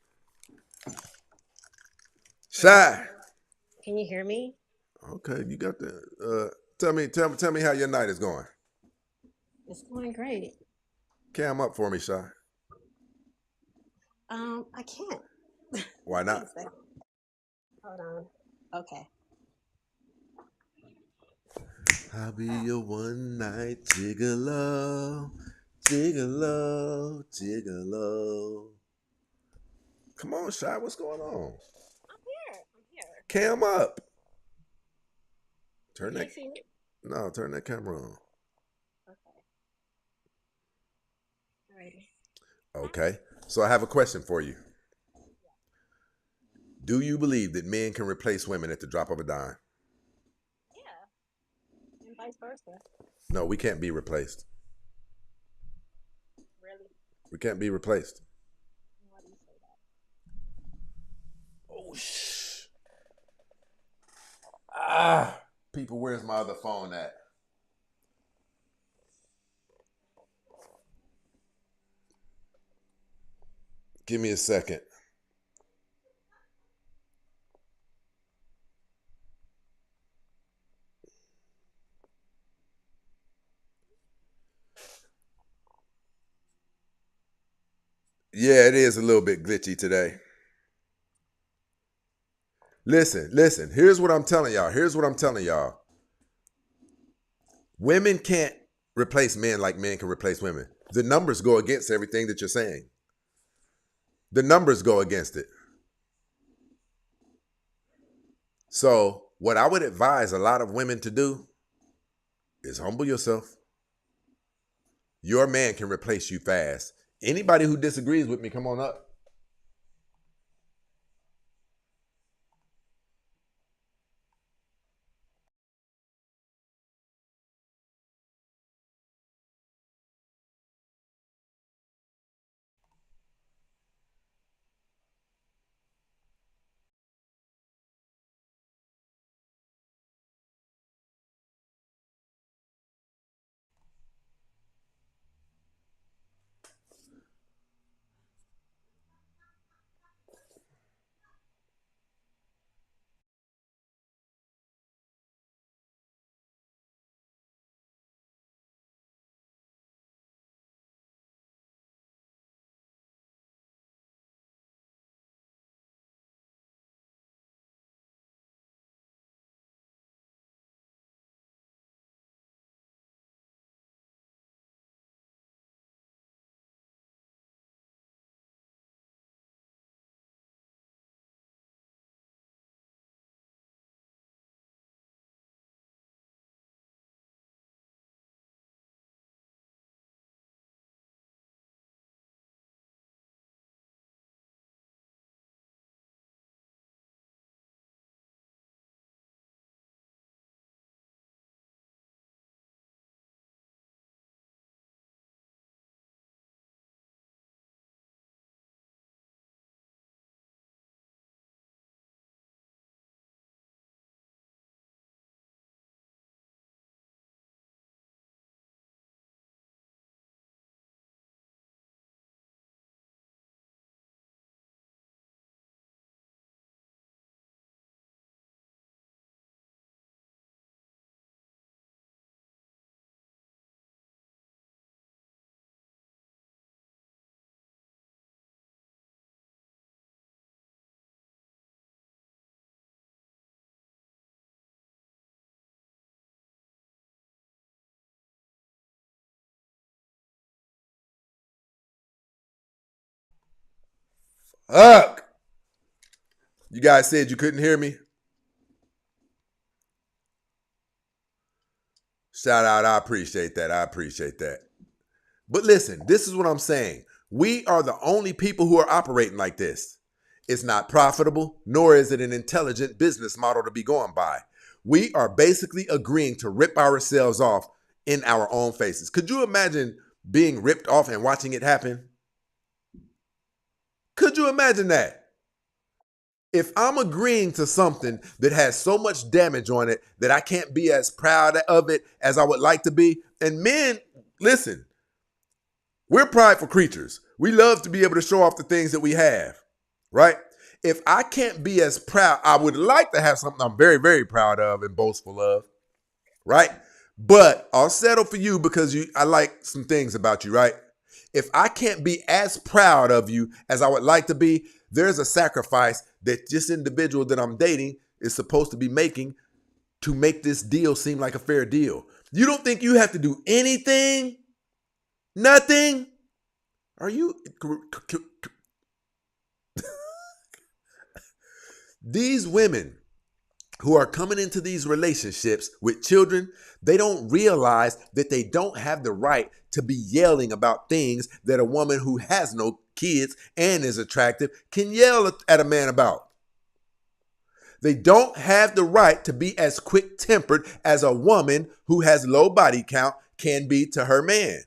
Shy. Can you hear me? Okay, you got the. Tell me how your night is going. It's going great. Cam up for me, Shy. I can't. Why Wait not? a second. Hold on. Okay. I'll be your one night gigolo, gigolo, gigolo. Come on, Shy. What's going on? I'm here. Cam up. Turn Can that. you see me? No, turn that camera on. Okay. Alrighty. Okay. So I have a question for you. Do you believe that men can replace women at the drop of a dime? Yeah. And vice versa. No, we can't be replaced. Really? We can't be replaced. Why do you say that? Oh, shh. Ah. People, where's my other phone at? Give me a second. Yeah, it is a little bit glitchy today. Listen. Here's what I'm telling y'all. Women can't replace men like men can replace women. The numbers go against everything that you're saying. The numbers go against it. So, what I would advise a lot of women to do is humble yourself. Your man can replace you fast. Anybody who disagrees with me, come on up. Fuck. You guys said you couldn't hear me? Shout out. I appreciate that. I appreciate that. But listen, this is what I'm saying. We are the only people who are operating like this. It's not profitable, nor is it an intelligent business model to be going by. We are basically agreeing to rip ourselves off in our own faces. Could you imagine being ripped off and watching it happen? Could you imagine that? If I'm agreeing to something that has so much damage on it that I can't be as proud of it as I would like to be, and men, listen, we're prideful creatures. We love to be able to show off the things that we have, right? If I can't be as proud, I would like to have something I'm very, very proud of and boastful of, right? But I'll settle for you because I like some things about you, right? If I can't be as proud of you as I would like to be, there's a sacrifice that this individual that I'm dating is supposed to be making to make this deal seem like a fair deal. You don't think you have to do anything? Nothing? Are you... These women who are coming into these relationships with children, they don't realize that they don't have the right to be yelling about things that a woman who has no kids and is attractive can yell at a man about. They don't have the right to be as quick-tempered as a woman who has low body count can be to her man.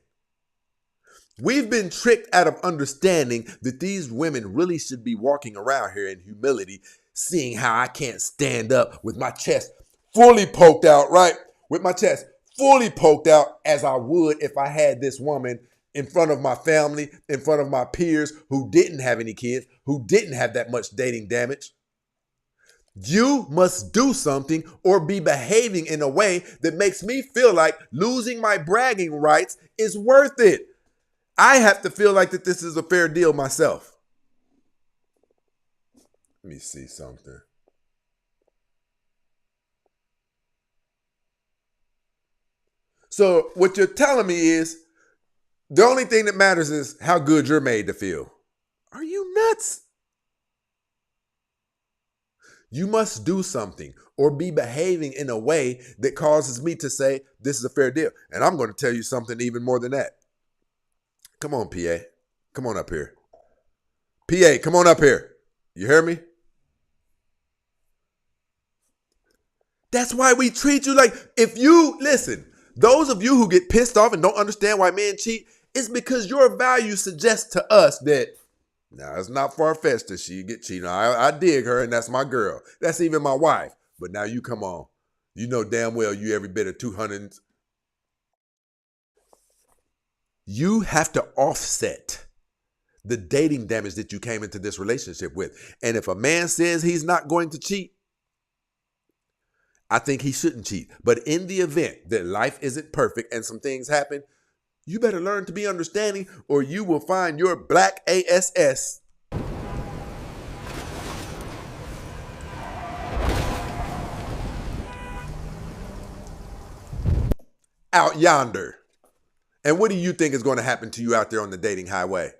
We've been tricked out of understanding that these women really should be walking around here in humility, seeing how I can't stand up with my chest fully poked out, right? With my chest fully poked out as I would if I had this woman in front of my family, in front of my peers who didn't have any kids, who didn't have that much dating damage. You must do something or be behaving in a way that makes me feel like losing my bragging rights is worth it. I have to feel like that this is a fair deal myself. Let me see something. So what you're telling me is the only thing that matters is how good you're made to feel. Are you nuts? You must do something or be behaving in a way that causes me to say this is a fair deal. And I'm going to tell you something even more than that. Come on, PA. Come on up here. PA, come on up here. You hear me? That's why we treat you like, if you, listen, those of you who get pissed off and don't understand why men cheat, it's because your value suggests to us that, now it's not far-fetched that she get cheated on. I dig her and that's my girl. That's even my wife. But now you come on. You know damn well you every bit of 200. You have to offset the dating damage that you came into this relationship with. And if a man says he's not going to cheat, I think he shouldn't cheat. But in the event that life isn't perfect and some things happen, you better learn to be understanding or you will find your black ass out yonder. And what do you think is going to happen to you out there on the dating highway?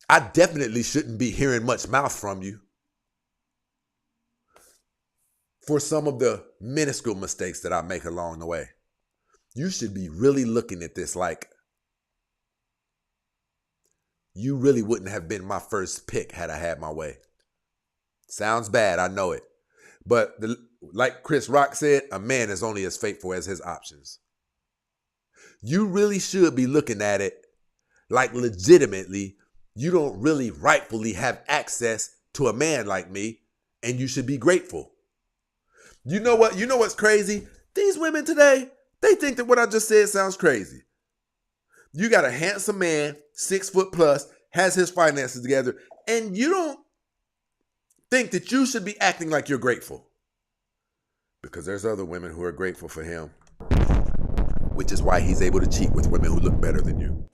I definitely shouldn't be hearing much mouth from you for some of the minuscule mistakes that I make along the way. You should be really looking at this like you really wouldn't have been my first pick had I had my way. Sounds bad, I know it. But like Chris Rock said, a man is only as faithful as his options. You really should be looking at it like legitimately you don't really rightfully have access to a man like me, and you should be grateful. You know what? You know what's crazy? These women today, they think that what I just said sounds crazy. You got a handsome man, 6 foot plus, has his finances together, and you don't think that you should be acting like you're grateful. Because there's other women who are grateful for him, which is why he's able to cheat with women who look better than you.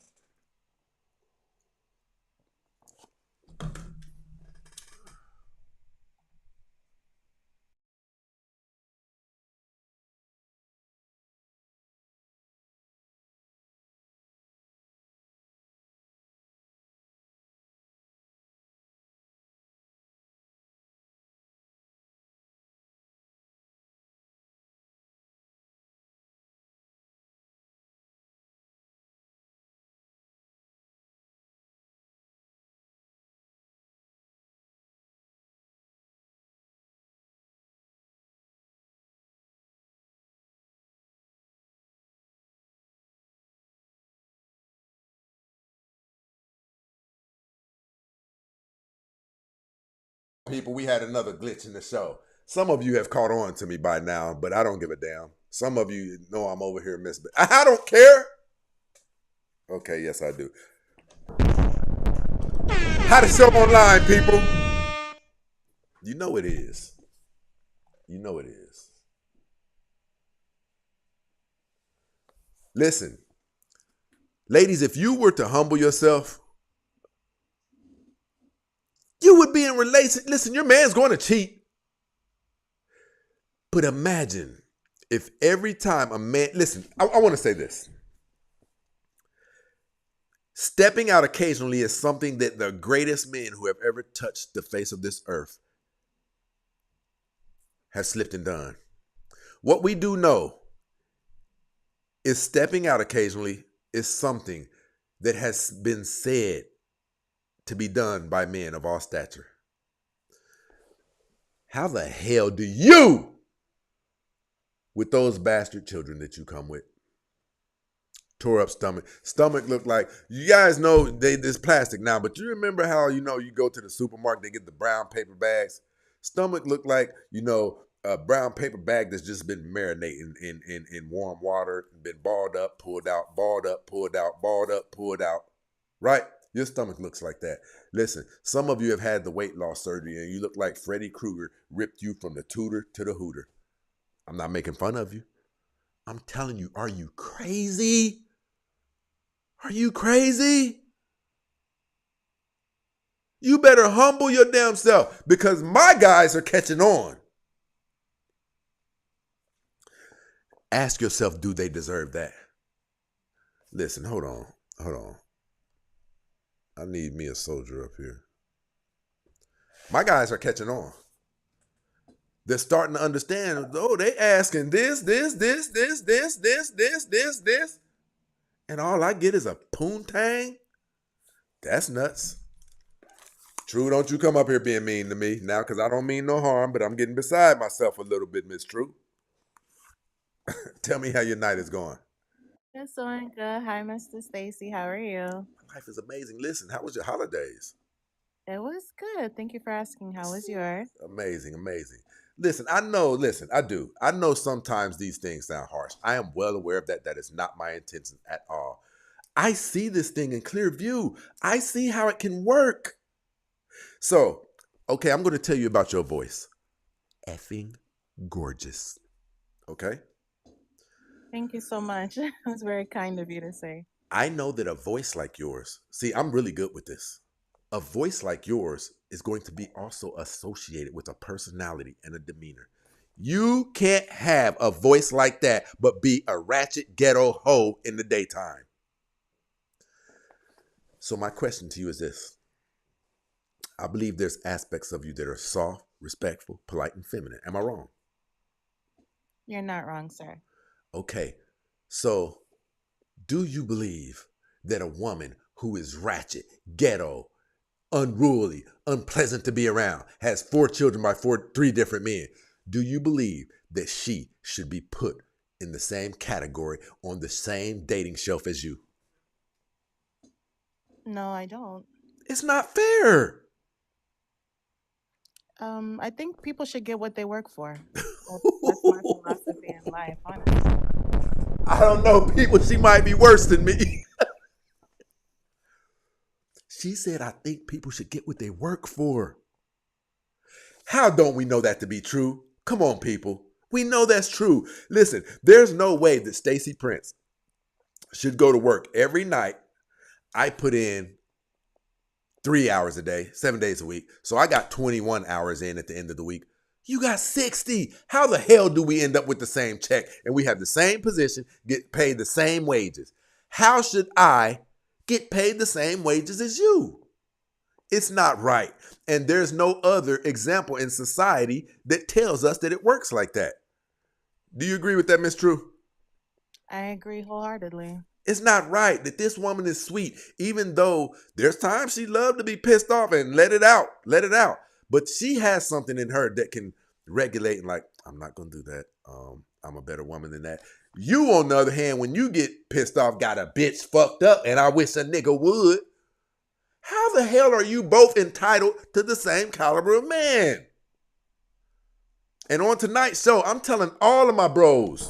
people, we had another glitch in the show. Some of you have caught on to me by now, but I don't give a damn. Some of you know I'm over here misbehaving. I don't care. Okay, yes, I do. How to show online, people. You know it is. You know it is. Listen, ladies, if you were to humble yourself, you would be in relation. Listen, your man's going to cheat. But imagine if every time a man, listen, I want to say this. Stepping out occasionally is something that the greatest men who have ever touched the face of this earth have slipped and done. What we do know is stepping out occasionally is something that has been said to be done by men of all stature. How the hell do you, with those bastard children that you come with, tore up stomach look like, you guys know this plastic now, but you remember how, you go to the supermarket, they get the brown paper bags. Stomach look like, a brown paper bag that's just been marinating in warm water, been balled up, pulled out, balled up, pulled out, balled up, pulled out, right? Your stomach looks like that. Listen, some of you have had the weight loss surgery and you look like Freddy Krueger ripped you from the tutor to the hooter. I'm not making fun of you. I'm telling you, are you crazy? Are you crazy? You better humble your damn self because my guys are catching on. Ask yourself, do they deserve that? Listen, hold on. I need me a soldier up here. My guys are catching on. They're starting to understand, they asking this. And all I get is a poontang? That's nuts. True, don't you come up here being mean to me now, because I don't mean no harm, but I'm getting beside myself a little bit, Miss True. Tell me how your night is going. It's going good. Hi, Mr. Stacy. How are you? Life is amazing. Listen, how was your holidays? It was good. Thank you for asking. How was yours? Amazing. Listen, I do. I know sometimes these things sound harsh. I am well aware of that. That is not my intention at all. I see this thing in clear view. I see how it can work. So, okay, I'm going to tell you about your voice. Effing gorgeous. Okay? Thank you so much. It was very kind of you to say. I know that a voice like yours, see, I'm really good with this. A voice like yours is going to be also associated with a personality and a demeanor. You can't have a voice like that but be a ratchet ghetto hoe in the daytime. So my question to you is this. I believe there's aspects of you that are soft, respectful, polite, and feminine. Am I wrong? You're not wrong, sir. Okay, so do you believe that a woman who is ratchet, ghetto, unruly, unpleasant to be around, has 4 children by 3 different men, do you believe that she should be put in the same category on the same dating shelf as you? No, I don't. It's not fair. I think people should get what they work for. That's my philosophy in life, honestly. I don't know, people. She might be worse than me. She said, I think people should get what they work for. How don't we know that to be true? Come on, people. We know that's true. Listen, there's no way that Stacey Prince should go to work every night. I put in 3 hours a day, 7 days a week. So I got 21 hours in at the end of the week. You got 60. How the hell do we end up with the same check and we have the same position, get paid the same wages? How should I get paid the same wages as you? It's not right. And there's no other example in society that tells us that it works like that. Do you agree with that, Miss True? I agree wholeheartedly. It's not right that this woman is sweet, even though there's times she loved to be pissed off and let it out. But she has something in her that can regulate and like, I'm not going to do that. I'm a better woman than that. You, on the other hand, when you get pissed off, got a bitch fucked up, and I wish a nigga would. How the hell are you both entitled to the same caliber of man? And on tonight's show, I'm telling all of my bros,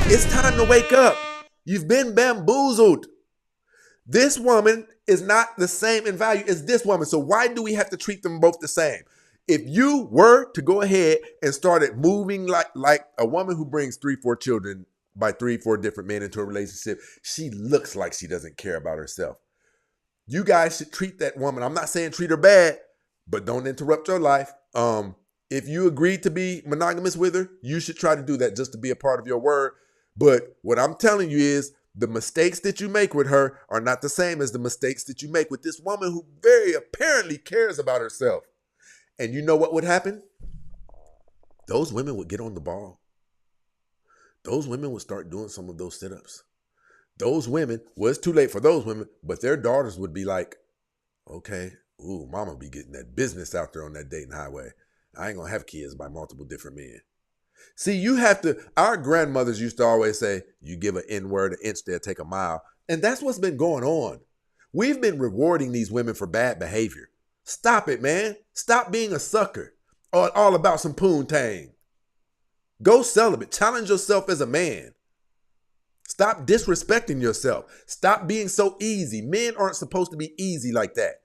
it's time to wake up. You've been bamboozled. This woman is not the same in value as this woman. So why do we have to treat them both the same? If you were to go ahead and started moving like a woman who brings 3-4 children by 3-4 different men into a relationship, she looks like she doesn't care about herself. You guys should treat that woman. I'm not saying treat her bad, but don't interrupt your life. If you agreed to be monogamous with her, you should try to do that just to be a part of your word. But what I'm telling you is the mistakes that you make with her are not the same as the mistakes that you make with this woman who very apparently cares about herself. And you know what would happen? Those women would get on the ball. Those women would start doing some of those sit-ups. Those women, well, it's too late for those women, but their daughters would be like, okay, ooh, mama be getting that business out there on that dating highway. I ain't gonna have kids by multiple different men. See, you have to, our grandmothers used to always say, you give an N-word an inch, they'll take a mile. And that's what's been going on. We've been rewarding these women for bad behavior. Stop it, man. Stop being a sucker. All about some poontang. Go celibate. Challenge yourself as a man. Stop disrespecting yourself. Stop being so easy. Men aren't supposed to be easy like that.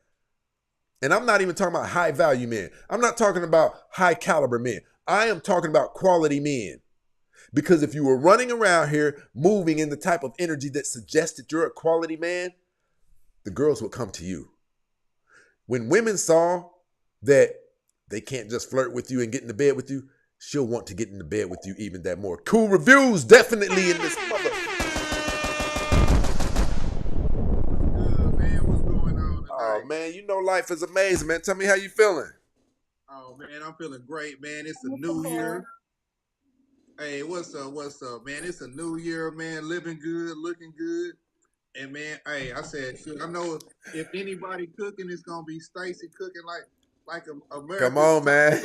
And I'm not even talking about high value men. I'm not talking about high caliber men. I am talking about quality men. Because if you were running around here moving in the type of energy that suggests that you're a quality man, the girls would come to you. When women saw that they can't just flirt with you and get into bed with you, she'll want to get into bed with you even that more. Cool reviews definitely in this mother. Good, man. What's going on tonight? Oh, man, you know life is amazing, man. Tell me how you feeling. Oh, man, I'm feeling great, man. It's a new year. Hey, what's up, man? It's a new year, man. Living good, looking good. And, man, hey, I said, shoot, I know if anybody cooking, it's going to be Stacy cooking like American. Come on, man.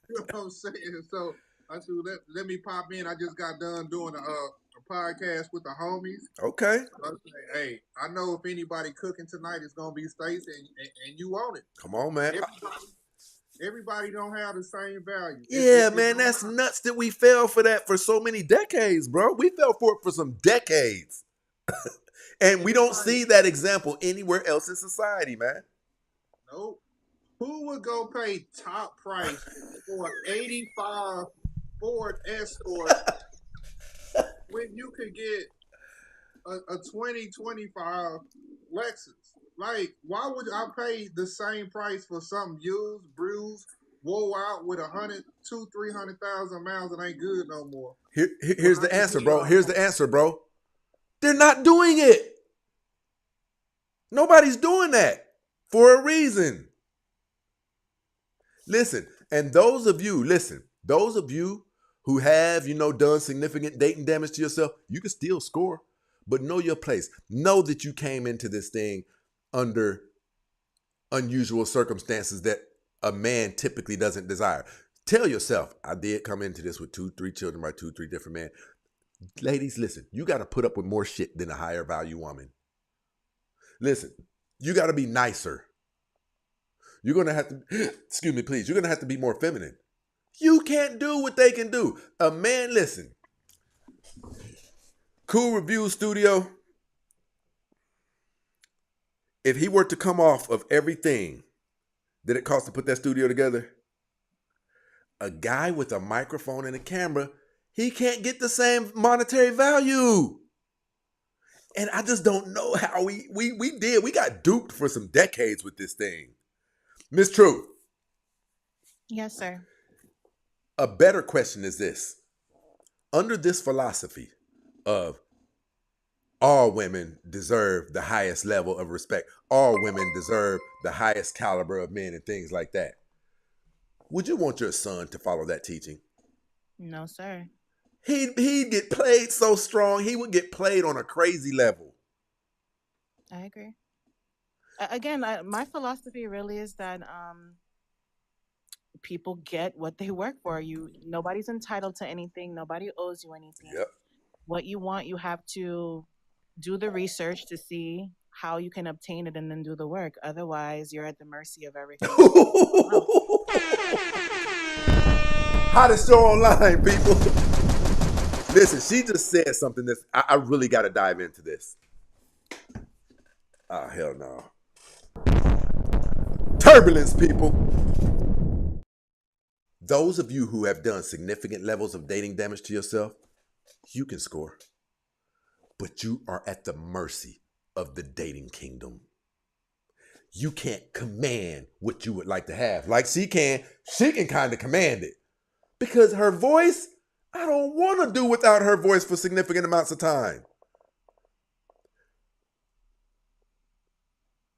You know what I'm saying? So, I said, let me pop in. I just got done doing a podcast with the homies. Okay. So I said, hey, I know if anybody cooking tonight, it's going to be Stacy, and you own it. Come on, man. Everybody don't have the same value. Yeah, man, that's nuts that we fell for that for so many decades, bro. We fell for it for some decades. And we don't see that example anywhere else in society, man. Nope. Who would go pay top price for an 85 Ford Escort when you could get a 2025 Lexus? Like, why would I pay the same price for something used, bruised, wore out with 200,000-300,000 miles and ain't good no more? Here's the answer, bro. Here's the answer, bro. They're not doing it. Nobody's doing that for a reason. Listen, and those of you who have, done significant dating damage to yourself, you can still score, but know your place. Know that you came into this thing under unusual circumstances that a man typically doesn't desire. Tell yourself, I did come into this with 2-3 children by 2-3 different men. Ladies, listen, you got to put up with more shit than a higher value woman. Listen, you got to be nicer. You're going to have to, excuse me, please, you're going to have to be more feminine. You can't do what they can do. A man, listen, Cool Review Studio, if he were to come off of everything that it costs to put that studio together, a guy with a microphone and a camera, he can't get the same monetary value. And I just don't know how we got duped for some decades with this thing. Miss Truth. Yes, sir. A better question is this. Under this philosophy of all women deserve the highest level of respect, all women deserve the highest caliber of men and things like that, would you want your son to follow that teaching? No, sir. He'd get played so strong, he would get played on a crazy level. I agree. Again, my philosophy really is that people get what they work for. Nobody's entitled to anything. Nobody owes you anything. Yep. What you want, you have to do the research to see how you can obtain it and then do the work. Otherwise, you're at the mercy of everything else. Hottest show online, people. Listen, she just said something that's I really got to dive into this. Oh, hell no. Turbulence, people. Those of you who have done significant levels of dating damage to yourself, you can score. But you are at the mercy of the dating kingdom. You can't command what you would like to have. Like she can kind of command it. Because her voice, I don't want to do without her voice for significant amounts of time.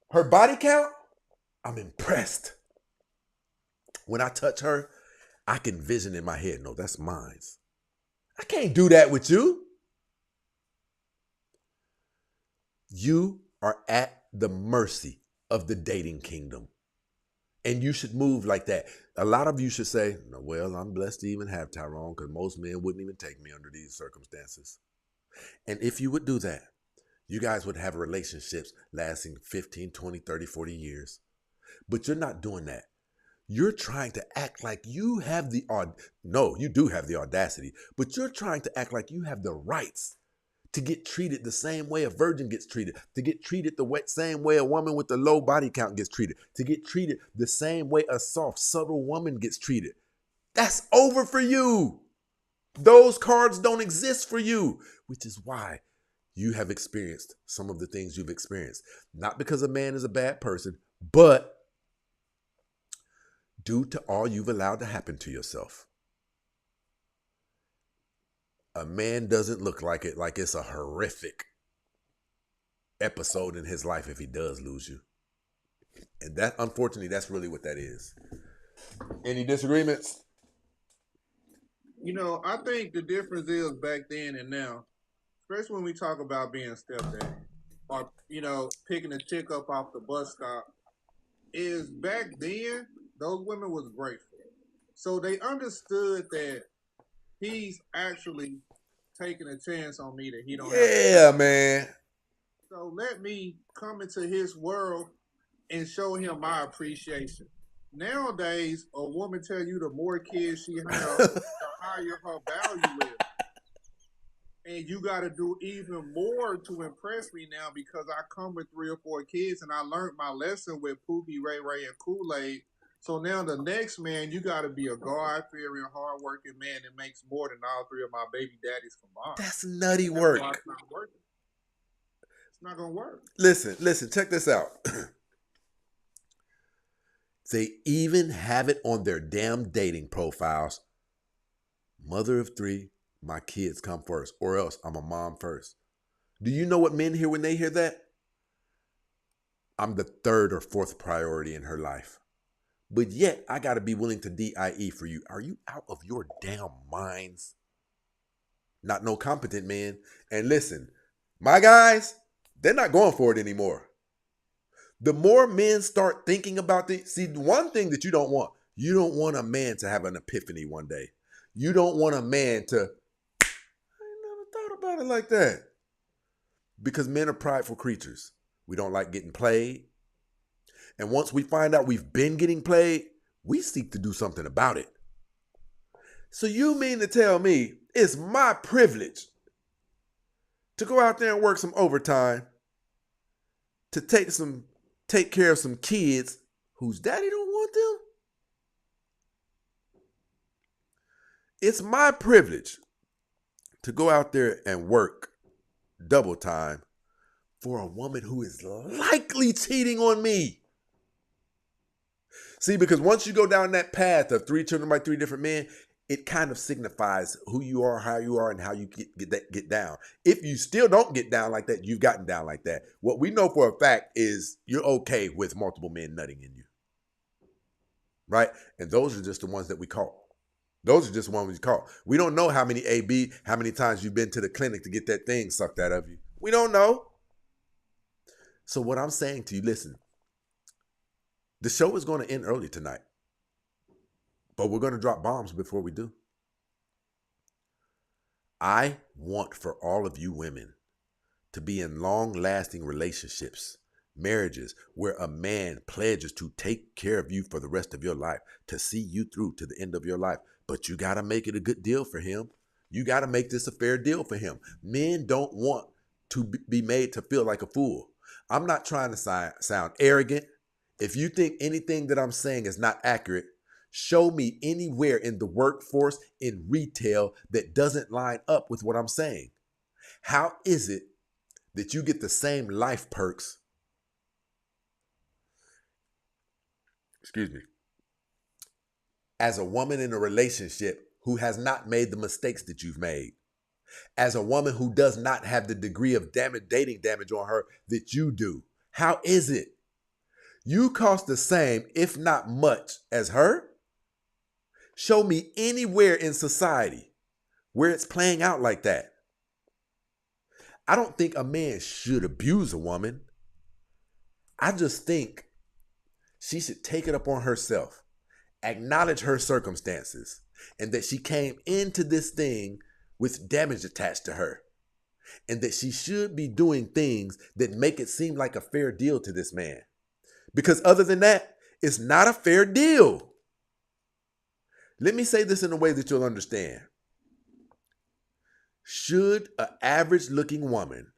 Her body count, I'm impressed. When I touch her, I can vision in my head, no, that's mine. I can't do that with you. You are at the mercy of the dating kingdom. And you should move like that. A lot of you should say, no, well, I'm blessed to even have Tyrone because most men wouldn't even take me under these circumstances. And if you would do that, you guys would have relationships lasting 15, 20, 30, 40 years. But you're not doing that. You're trying to act like you have the no, you do have the audacity, but you're trying to act like you have the rights to get treated the same way a virgin gets treated, to get treated the same way a woman with a low body count gets treated, to get treated the same way a soft, subtle woman gets treated. That's over for you. Those cards don't exist for you, which is why you have experienced some of the things you've experienced. Not because a man is a bad person, but due to all you've allowed to happen to yourself. A man doesn't look like it's a horrific episode in his life if he does lose you. And that, unfortunately, that's really what that is. Any disagreements? You know, I think the difference is back then and now, especially when we talk about being stepdad or, you know, picking a chick up off the bus stop, is back then, those women was grateful. So they understood that he's actually taking a chance on me that he don't have. Yeah, man. So let me come into his world and show him my appreciation. Nowadays, a woman tell you the more kids she has, the higher her value is. And you got to do even more to impress me now because I come with 3 or 4 kids and I learned my lesson with Pookie, Ray Ray, and Kool-Aid. So now the next man, you got to be a God-fearing, hard-working man that makes more than all 3 of my baby daddies combined. That's nutty That's work. why it's not working. It's not going to work. Listen, check this out. They even have it on their damn dating profiles. Mother of 3, my kids come first, or else I'm a mom first. Do you know what men hear when they hear that? I'm the 3rd or 4th priority in her life. But yet, I got to be willing to DIE for you. Are you out of your damn minds? Not no competent man. And listen, my guys, they're not going for it anymore. The more men start thinking about this, see, one thing that you don't want a man to have an epiphany one day. You don't want a man to, I never thought about it like that. Because men are prideful creatures. We don't like getting played. And once we find out we've been getting played, we seek to do something about it. So you mean to tell me it's my privilege to go out there and work some overtime to take care of some kids whose daddy don't want them? It's my privilege to go out there and work double time for a woman who is likely cheating on me. See, because once you go down that path of 3 children by 3 different men, it kind of signifies who you are, how you are, and how you get down. If you still don't get down like that, you've gotten down like that. What we know for a fact is you're okay with multiple men nutting in you. Right? And those are just the ones that we caught. Those are just the ones we caught. We don't know how many how many times you've been to the clinic to get that thing sucked out of you. We don't know. So what I'm saying to you, listen, the show is going to end early tonight, but we're going to drop bombs before we do. I want for all of you women to be in long-lasting relationships, marriages, where a man pledges to take care of you for the rest of your life, to see you through to the end of your life. But you got to make it a good deal for him. You got to make this a fair deal for him. Men don't want to be made to feel like a fool. I'm not trying to sound arrogant. If you think anything that I'm saying is not accurate, show me anywhere in the workforce, in retail, that doesn't line up with what I'm saying. How is it that you get the same life perks, as a woman in a relationship who has not made the mistakes that you've made? As a woman who does not have the degree of dating damage on her that you do? How is it? You cost the same, if not much, as her? Show me anywhere in society where it's playing out like that. I don't think a man should abuse a woman. I just think she should take it upon herself, acknowledge her circumstances, and that she came into this thing with damage attached to her, and that she should be doing things that make it seem like a fair deal to this man. Because other than that, it's not a fair deal. Let me say this in a way that you'll understand. Should an average-looking woman,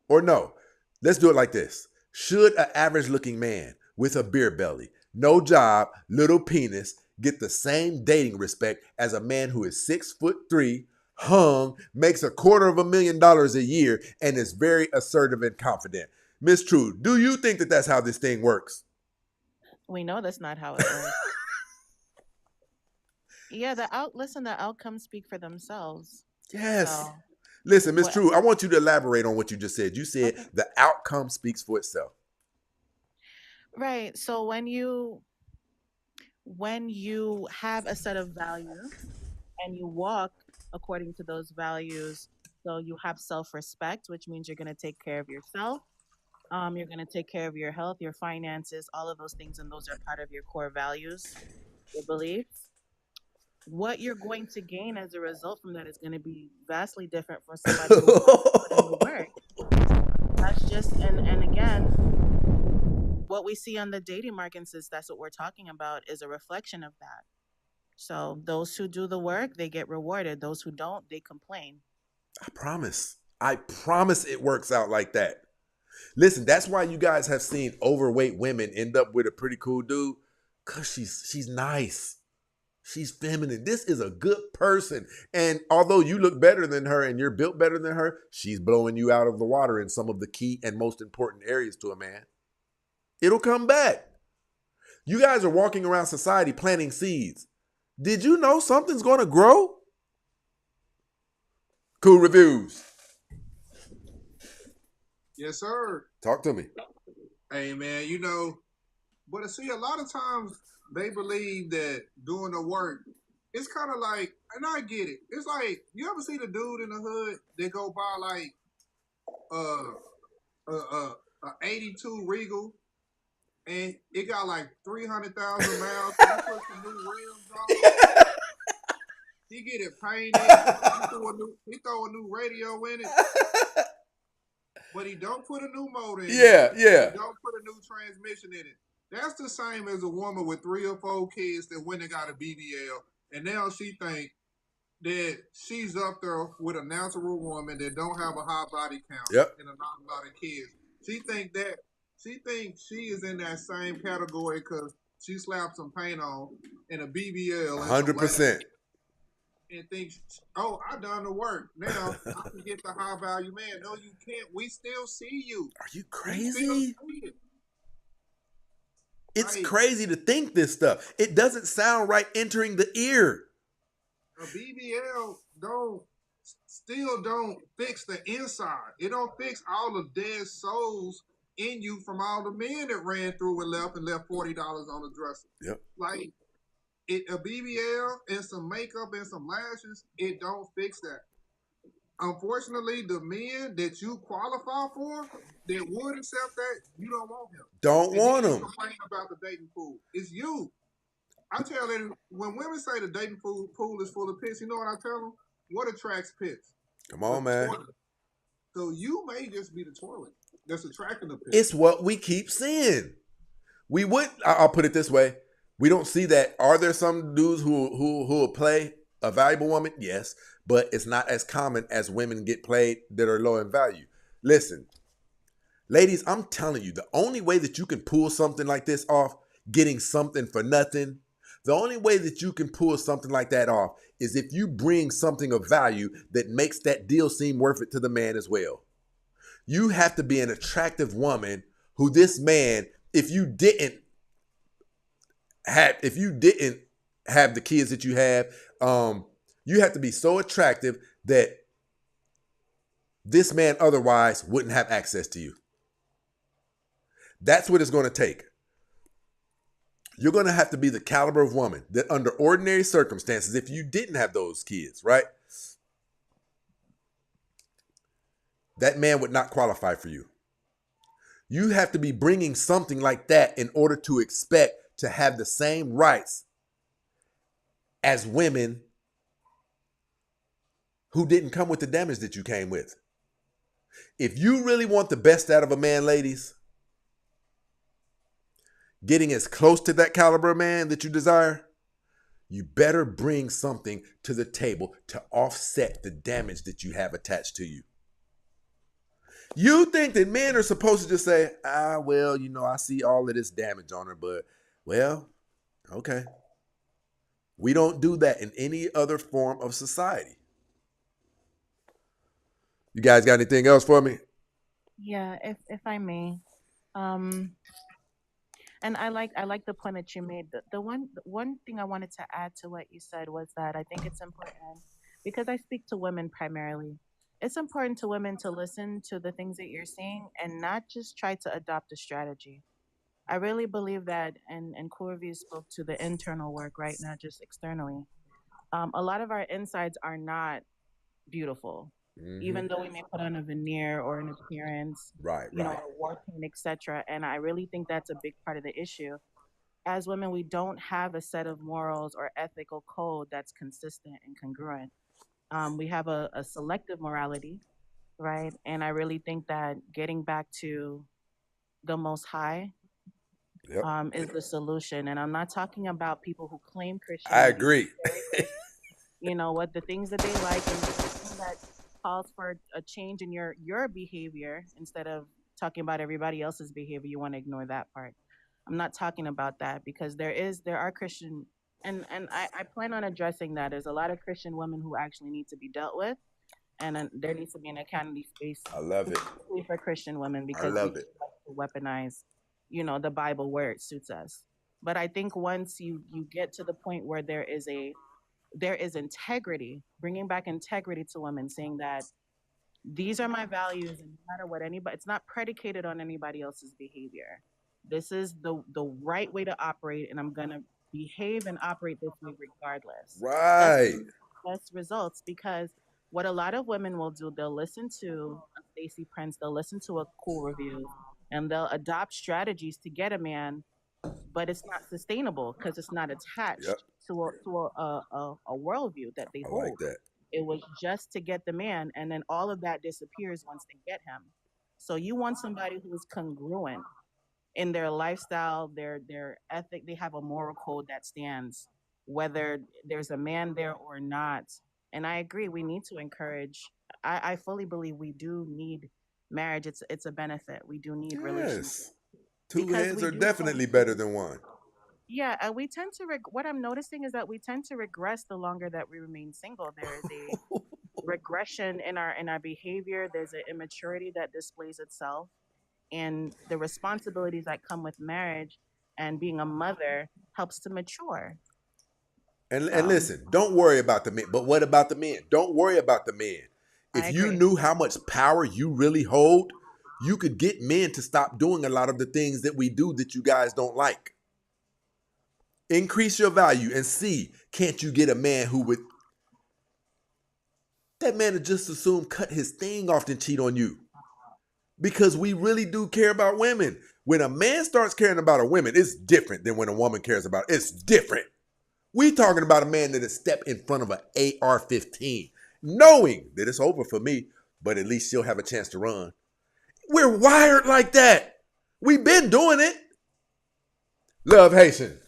or no, let's do it like this. Should an average-looking man with a beer belly, no job, little penis, get the same dating respect as a man who is 6'3", hung, makes $250,000 a year, and is very assertive and confident? Miss True, do you think that that's how this thing works? We know that's not how it works. Yeah, the outcomes speak for themselves. Yes. So, Listen, Miss what? True, I want you to elaborate on what you just said. You said Okay. the outcome speaks for itself. Right. So when you have a set of values and you walk according to those values, so you have self-respect, which means you're going to take care of yourself. You're going to take care of your health, your finances, all of those things, and those are part of your core values, your beliefs. What you're going to gain as a result from that is going to be vastly different from somebody who wants to put in the work. That's just, and again, what we see on the dating market, since that's what we're talking about, is a reflection of that. So those who do the work, they get rewarded. Those who don't, they complain. I promise it works out like that. Listen, that's why you guys have seen overweight women end up with a pretty cool dude, because she's nice. She's feminine. This is a good person. And although you look better than her and you're built better than her, she's blowing you out of the water in some of the key and most important areas to a man. It'll come back. You guys are walking around society planting seeds. Did you know something's going to grow? Cool reviews. Yes, sir. Talk to me. Hey, man, but see, a lot of times they believe that doing the work, it's kind of like, and I get it. It's like, you ever see the dude in the hood that go buy like a 82 Regal, and it got like 300,000 miles. He put some new rims on. He get it painted. He throw a new radio in it. But he don't put a new motor in it. Yeah. He don't put a new transmission in it. That's the same as a woman with 3 or 4 kids that went and got a BBL, and now she think that she's up there with a natural woman that don't have a high body count and not a lot of kids. She thinks she is in that same category because she slapped some paint on and a BBL. 100%. And thinks, oh, I done the work. Now I can get the high value man. No, you can't. We still see you. Are you crazy? It's Right. crazy to think this stuff. It doesn't sound right entering the ear. A BBL still don't fix the inside. It don't fix all the dead souls in you from all the men that ran through and left $40 on the dresser. Yep. Like a BBL and some makeup and some lashes, it don't fix that. Unfortunately, the men that you qualify for that would accept that, you don't want him. Don't want him. him. Complain about the dating pool. It's you. I tell them, when women say the dating pool is full of piss, you know what I tell them? What attracts piss? Come on, man. So you may just be the toilet that's attracting the pimp. It's what we keep seeing. I'll put it this way. We don't see that. Are there some dudes who will play a valuable woman? Yes, but it's not as common as women get played that are low in value. Listen, ladies, I'm telling you, the only way that you can pull something like this off, getting something for nothing, the only way that you can pull something like that off is if you bring something of value that makes that deal seem worth it to the man as well. You have to be an attractive woman who this man, if you didn't have the kids that you have, you have to be so attractive that this man otherwise wouldn't have access to you. That's what it's going to take. You're going to have to be the caliber of woman that under ordinary circumstances, if you didn't have those kids, right? That man would not qualify for you. You have to be bringing something like that in order to expect to have the same rights as women who didn't come with the damage that you came with. If you really want the best out of a man, ladies, getting as close to that caliber of man that you desire, you better bring something to the table to offset the damage that you have attached to you. You think that men are supposed to just say, well, I see all of this damage on her, but, well, okay. We don't do that in any other form of society. You guys got anything else for me? Yeah, if I may. And I like the point that you made. The one thing I wanted to add to what you said was that I think it's important, because I speak to women primarily. It's important to women to listen to the things that you're saying and not just try to adopt a strategy. I really believe that, and Cool Review spoke to the internal work, right, not just externally. A lot of our insides are not beautiful, even though we may put on a veneer or an appearance, Right. a war paint, etc. And I really think that's a big part of the issue. As women, we don't have a set of morals or ethical code that's consistent and congruent. We have a selective morality, right? And I really think that getting back to the Most High is the solution. And I'm not talking about people who claim Christianity. I agree. What the things that they like, and that calls for a change in your behavior instead of talking about everybody else's behavior. You want to ignore that part. I'm not talking about that, because there are Christian, and I plan on addressing that. There's a lot of Christian women who actually need to be dealt with, and then there needs to be an accountability space. I love it. For Christian women, because I love we it. like to weaponize, the Bible where it suits us. But I think once you get to the point where there is integrity, bringing back integrity to women, saying that these are my values, and no matter what anybody, it's not predicated on anybody else's behavior. This is the right way to operate, and I'm gonna behave and operate this way regardless. Right. Best results, because what a lot of women will do, they'll listen to a Stacey Prince, they'll listen to a Cool Review, and they'll adopt strategies to get a man, but it's not sustainable because it's not attached to a worldview that they hold. I like that. It was just to get the man, and then all of that disappears once they get him. So you want somebody who is congruent in their lifestyle, their ethic. They have a moral code that stands, whether there's a man there or not. And I agree, we need to encourage. I fully believe we do need marriage. It's a benefit. We do need relationships. Two heads are definitely better than one. Yeah, and we tend to. What I'm noticing is that we tend to regress the longer that we remain single. There is a regression in our behavior. There's an immaturity that displays itself, and the responsibilities that come with marriage and being a mother helps to mature. And listen, don't worry about the men. But what about the men? Don't worry about the men. If you knew how much power you really hold, you could get men to stop doing a lot of the things that we do that you guys don't like. Increase your value and see, can't you get a man who would, that man would just assume cut his thing off and cheat on you. Because we really do care about women. When a man starts caring about a woman, it's different than when a woman cares about it. It's different. We talking about a man that has stepped in front of an AR-15, knowing that it's over for me. but at least she'll have a chance to run. We're wired like that. We've been doing it. Love Haitian.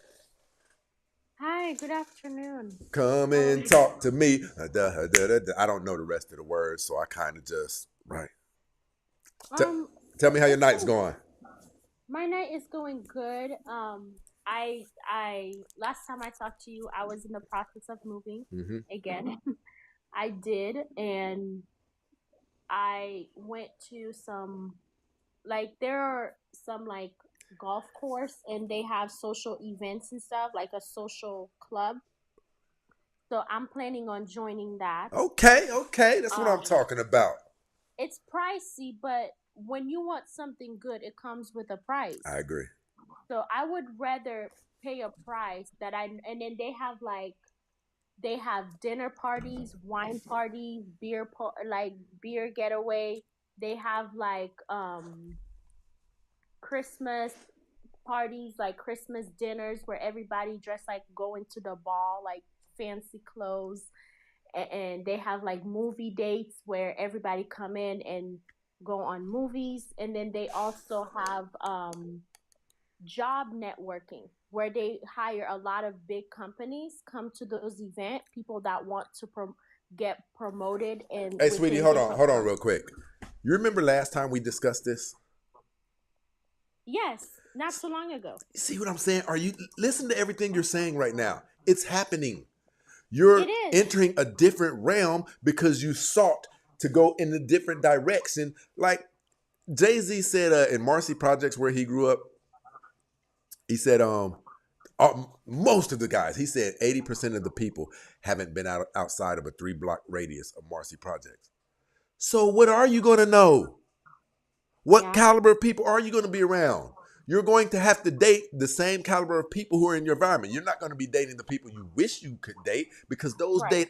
Hi, good afternoon. Come and talk to me. I don't know the rest of the words, so I kind of just, right. Tell me how your night's going. My night is going good. I last time I talked to you, I was in the process of moving Mm-hmm. again. I did, and I went to some there are some golf course, and they have social events and stuff, like a social club. So I'm planning on joining that. Okay. That's what I'm Um, talking about. it's pricey, but when you want something good, it comes with a price. I agree. So I would rather pay a price and then they have dinner parties, wine parties, beer getaway. They have Christmas parties, like Christmas dinners where everybody dressed like going to the ball, like fancy clothes, and they have like movie dates where everybody come in and go on movies, and then they also have job networking where they hire a lot of big companies come to those events, people that want to get promoted and Hey, sweetie, within hold different on real quick. You remember last time we discussed this? Yes, not so long ago. See what I'm saying? Listen to everything you're saying right now. It's happening. You're It is. entering a different realm because you sought to go in a different direction. Like Jay-Z said in Marcy Projects, where he grew up, he said, most of the guys, he said 80% of the people haven't been outside of a 3-block radius of Marcy Projects. So what are you going to know? What Yeah. caliber of people are you going to be around? You're going to have to date the same caliber of people who are in your environment. You're not going to be dating the people you wish you could date because those Right.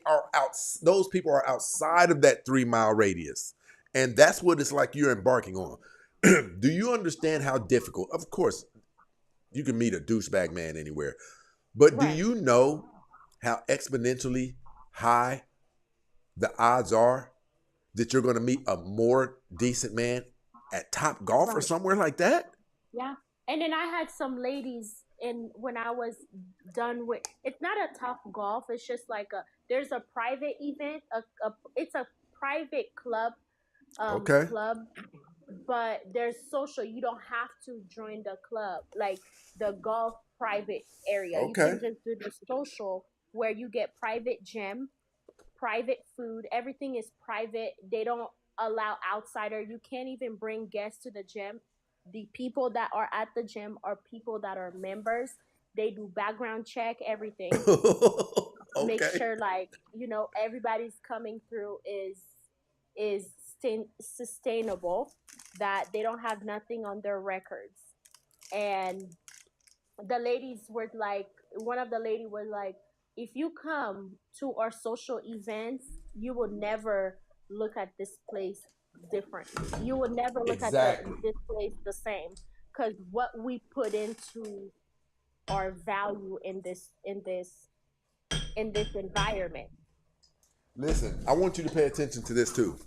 those people are outside of that 3-mile radius. And that's what it's like you're embarking on. Do you understand how difficult? Of course, you can meet a douchebag man anywhere. But do Right. you know how exponentially high the odds are that you're going to meet a more decent man at Top Golf or Right. somewhere like that? Yeah. And then I had some ladies when I was done with, it's not a Top Golf, it's just like there's a private event, it's a private club, Okay. but there's social. You don't have to join the club, like the golf private area. You Okay. can just do the social where you get private gym, private food. Everything is private. They don't allow outsider. You can't even bring guests to the gym. The people that are at the gym are people that are members. They do background check, everything. Make Okay. sure everybody's coming through is sustainable, that they don't have nothing on their records. And the ladies were like, one of the lady was like, if you come to our social events, you will never look at this place differently. You will never look Exactly. at this place the same, because what we put into our value in this environment. Listen, I want you to pay attention to this too.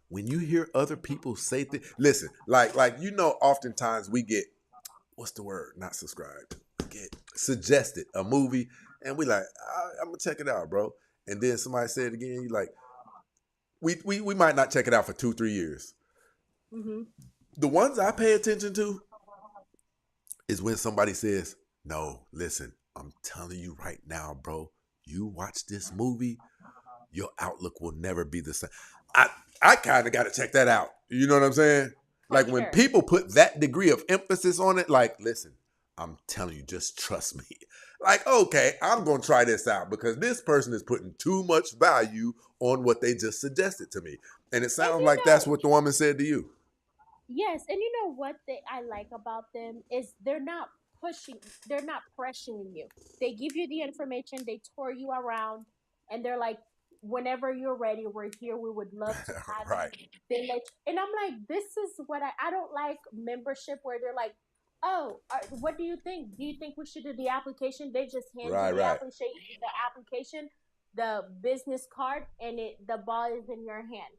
When you hear other people say things, listen, like oftentimes we get, what's the word? Not subscribed. Get suggested a movie, and we like, I'm gonna check it out, bro. And then somebody said it again, you like, we might not check it out for 2-3 years. Mm-hmm. The ones I pay attention to is when somebody says, no, listen, I'm telling you right now, bro, you watch this movie, your outlook will never be the same. I kind of got to check that out. You know what I'm saying? Like when Sure. people put that degree of emphasis on it, like, listen, I'm telling you, just trust me. Like, okay, I'm going to try this out because this person is putting too much value on what they just suggested to me. And it sounds like that's what the woman said to you. Yes, and you know what I like about them is they're not pressuring you. They give you the information, they tour you around, and they're like, whenever you're ready, we're here. We would love to have Right. you. And I'm like, this is what I don't like membership where they're like, oh, what do you think? Do you think we should do the application? They just hand Right, you the right. application, the business card, and the ball is in your hand.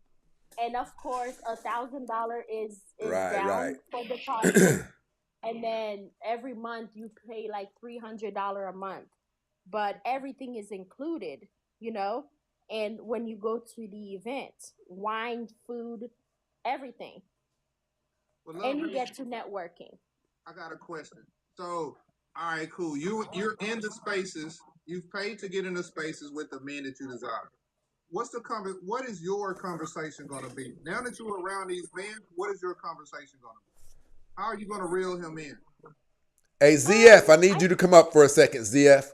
and of course $1,000 is Right, right. down for deposit, and then every month you pay like $300 a month, but everything is included, you know. And when you go to the event, wine, food, everything, Well, and love you Haitian, get to networking. I got a question. So, all right, cool. You're in the spaces. You've paid to get in the spaces with the men that you desire. What is your conversation going to be now that you're around these men? What is your conversation going to be? How are you going to reel him in? Hey, ZF, I need I you to come up for a second, ZF.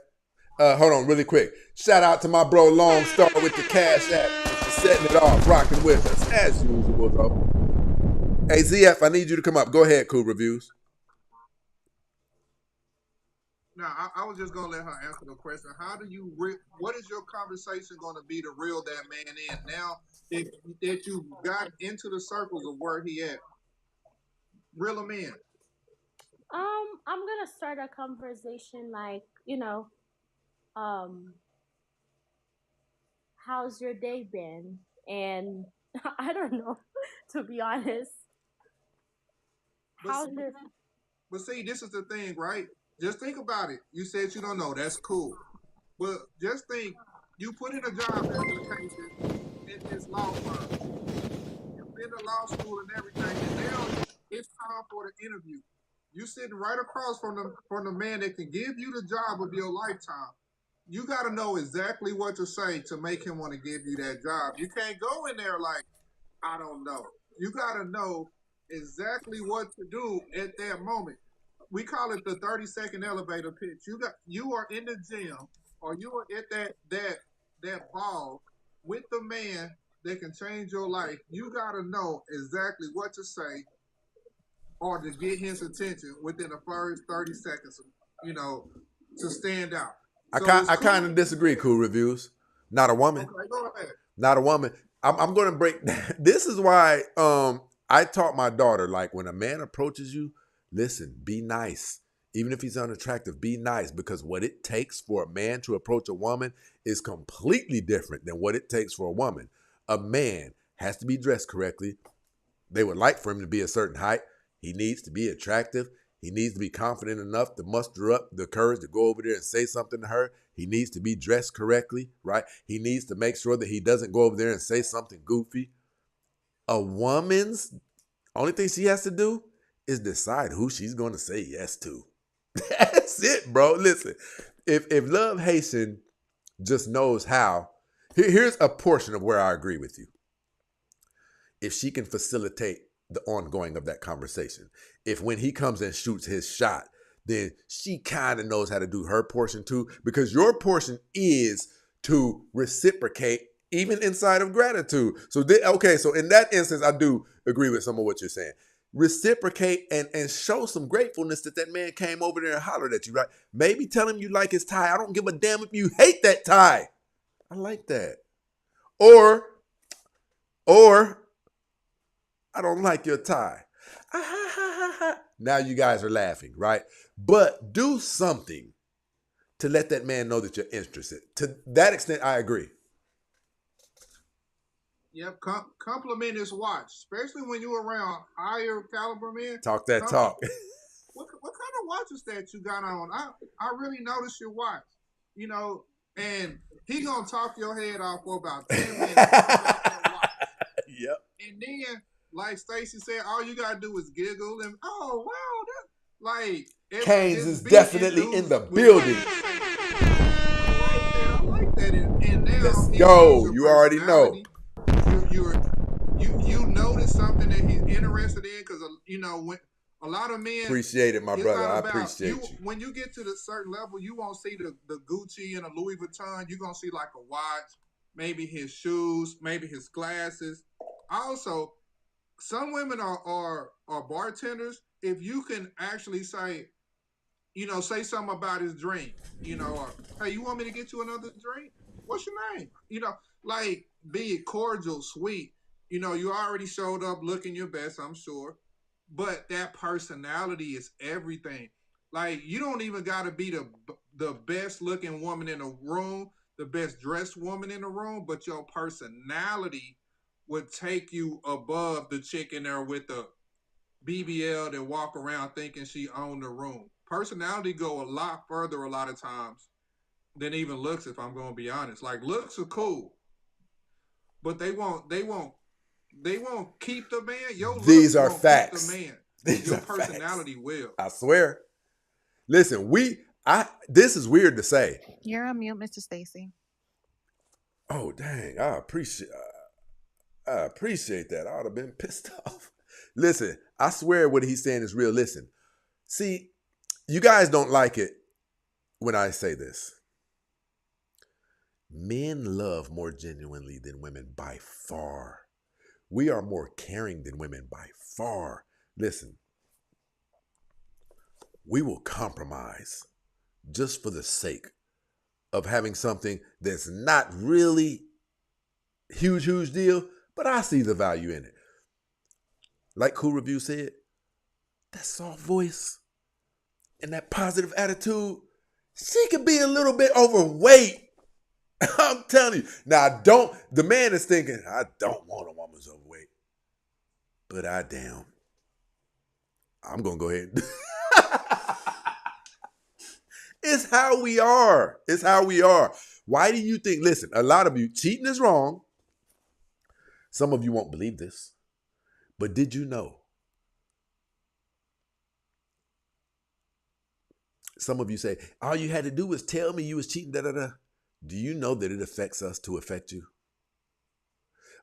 Hold on, really quick. Shout out to my bro Long Star with the Cash App, setting it off, rocking with us as usual, though. Hey, ZF, I need you to come up. Go ahead, Cool Reviews. Now, I was just going to let her answer the question. What is your conversation going to be to reel that man in now that you got into the circles of where he at? Reel him in. I'm gonna start a conversation like, um, how's your day been? And I don't know, to be honest. But How's your But see, this is the thing, right? Just think about it. You said you don't know. That's cool. But just think, you put in a job application in this law firm. You've been to law school and everything, and now it's time for the interview. You sitting right across from the man that can give you the job of your lifetime. You got to know exactly what to say to make him want to give you that job. You can't go in there like, I don't know. You got to know exactly what to do at that moment. We call it the 30-second elevator pitch. You are in the gym or you are at that ball with the man that can change your life. You got to know exactly what to say or to get his attention within the first 30 seconds, to stand out. So I kind of disagree, Cool Reviews. Not a woman. Okay, go ahead. Not a woman. I'm going to break. This is why I taught my daughter, like, when a man approaches you, listen, be nice. Even if he's unattractive, be nice, because what it takes for a man to approach a woman is completely different than what it takes for a woman. A man has to be dressed correctly. They would like for him to be a certain height. He needs to be attractive. He needs to be confident enough to muster up the courage to go over there and say something to her. He needs to be dressed correctly, right? He needs to make sure that he doesn't go over there and say something goofy. A woman's only thing she has to do is decide who she's going to say yes to. That's it, bro. Listen, if Love Haitian just knows how, here's a portion of where I agree with you. If she can facilitate the ongoing of that conversation, if when he comes and shoots his shot, then she kind of knows how to do her portion too, because your portion is to reciprocate even inside of gratitude. So, so in that instance, I do agree with some of what you're saying. Reciprocate and show some gratefulness that man came over there and hollered at you, right? Maybe tell him you like his tie. I don't give a damn if you hate that tie. I like that. Or I don't like your tie. Now you guys are laughing, right? But do something to let that man know that you're interested. To that extent, I agree. Yep, compliment his watch, especially when you're around higher caliber men. Talk that talk. What kind of watch is that you got on? I really noticed your watch, and he gonna talk your head off for about 10 minutes. Yep. And then, like Stacy said, all you gotta do is giggle and wow, Canes is definitely in the building. I like that. And now let's go. You already know. You notice something that he's interested in, because when a lot of men appreciate it, my brother. I appreciate you. When you get to the certain level, you won't see the Gucci and a Louis Vuitton. You're gonna see like a watch, maybe his shoes, maybe his glasses. Also, some women are bartenders. If you can actually say, say something about his drink, or hey, you want me to get you another drink? What's your name? Like, be it cordial, sweet. You already showed up looking your best, I'm sure. But that personality is everything. Like, you don't even got to be the best looking woman in the room, the best dressed woman in the room, but your personality would take you above the chick in there with the BBL that walk around thinking she owned the room. Personality go a lot further a lot of times than even looks, if I'm gonna be honest. Like looks are cool, but they won't keep the man. Your These looks are won't facts. keep the man. These Your are personality facts. will. I swear. Listen, this is weird to say. You're on mute, Mr. Stacy. Oh dang, I appreciate that. I would have been pissed off. Listen, I swear what he's saying is real. Listen, see, you guys don't like it when I say this. Men love more genuinely than women by far. We are more caring than women by far. Listen, we will compromise just for the sake of having something that's not really huge deal, but I see the value in it. Like Cool Review said, that soft voice and that positive attitude, she could be a little bit overweight. I'm telling you. Now, the man is thinking, I don't want a woman's overweight. But I'm going to go ahead and It's how we are. It's how we are. Why do you think, listen, a lot of you, cheating is wrong. Some of you won't believe this. But did you know? Some of you say, all you had to do was tell me you was cheating, Do you know that it affects us to affect you?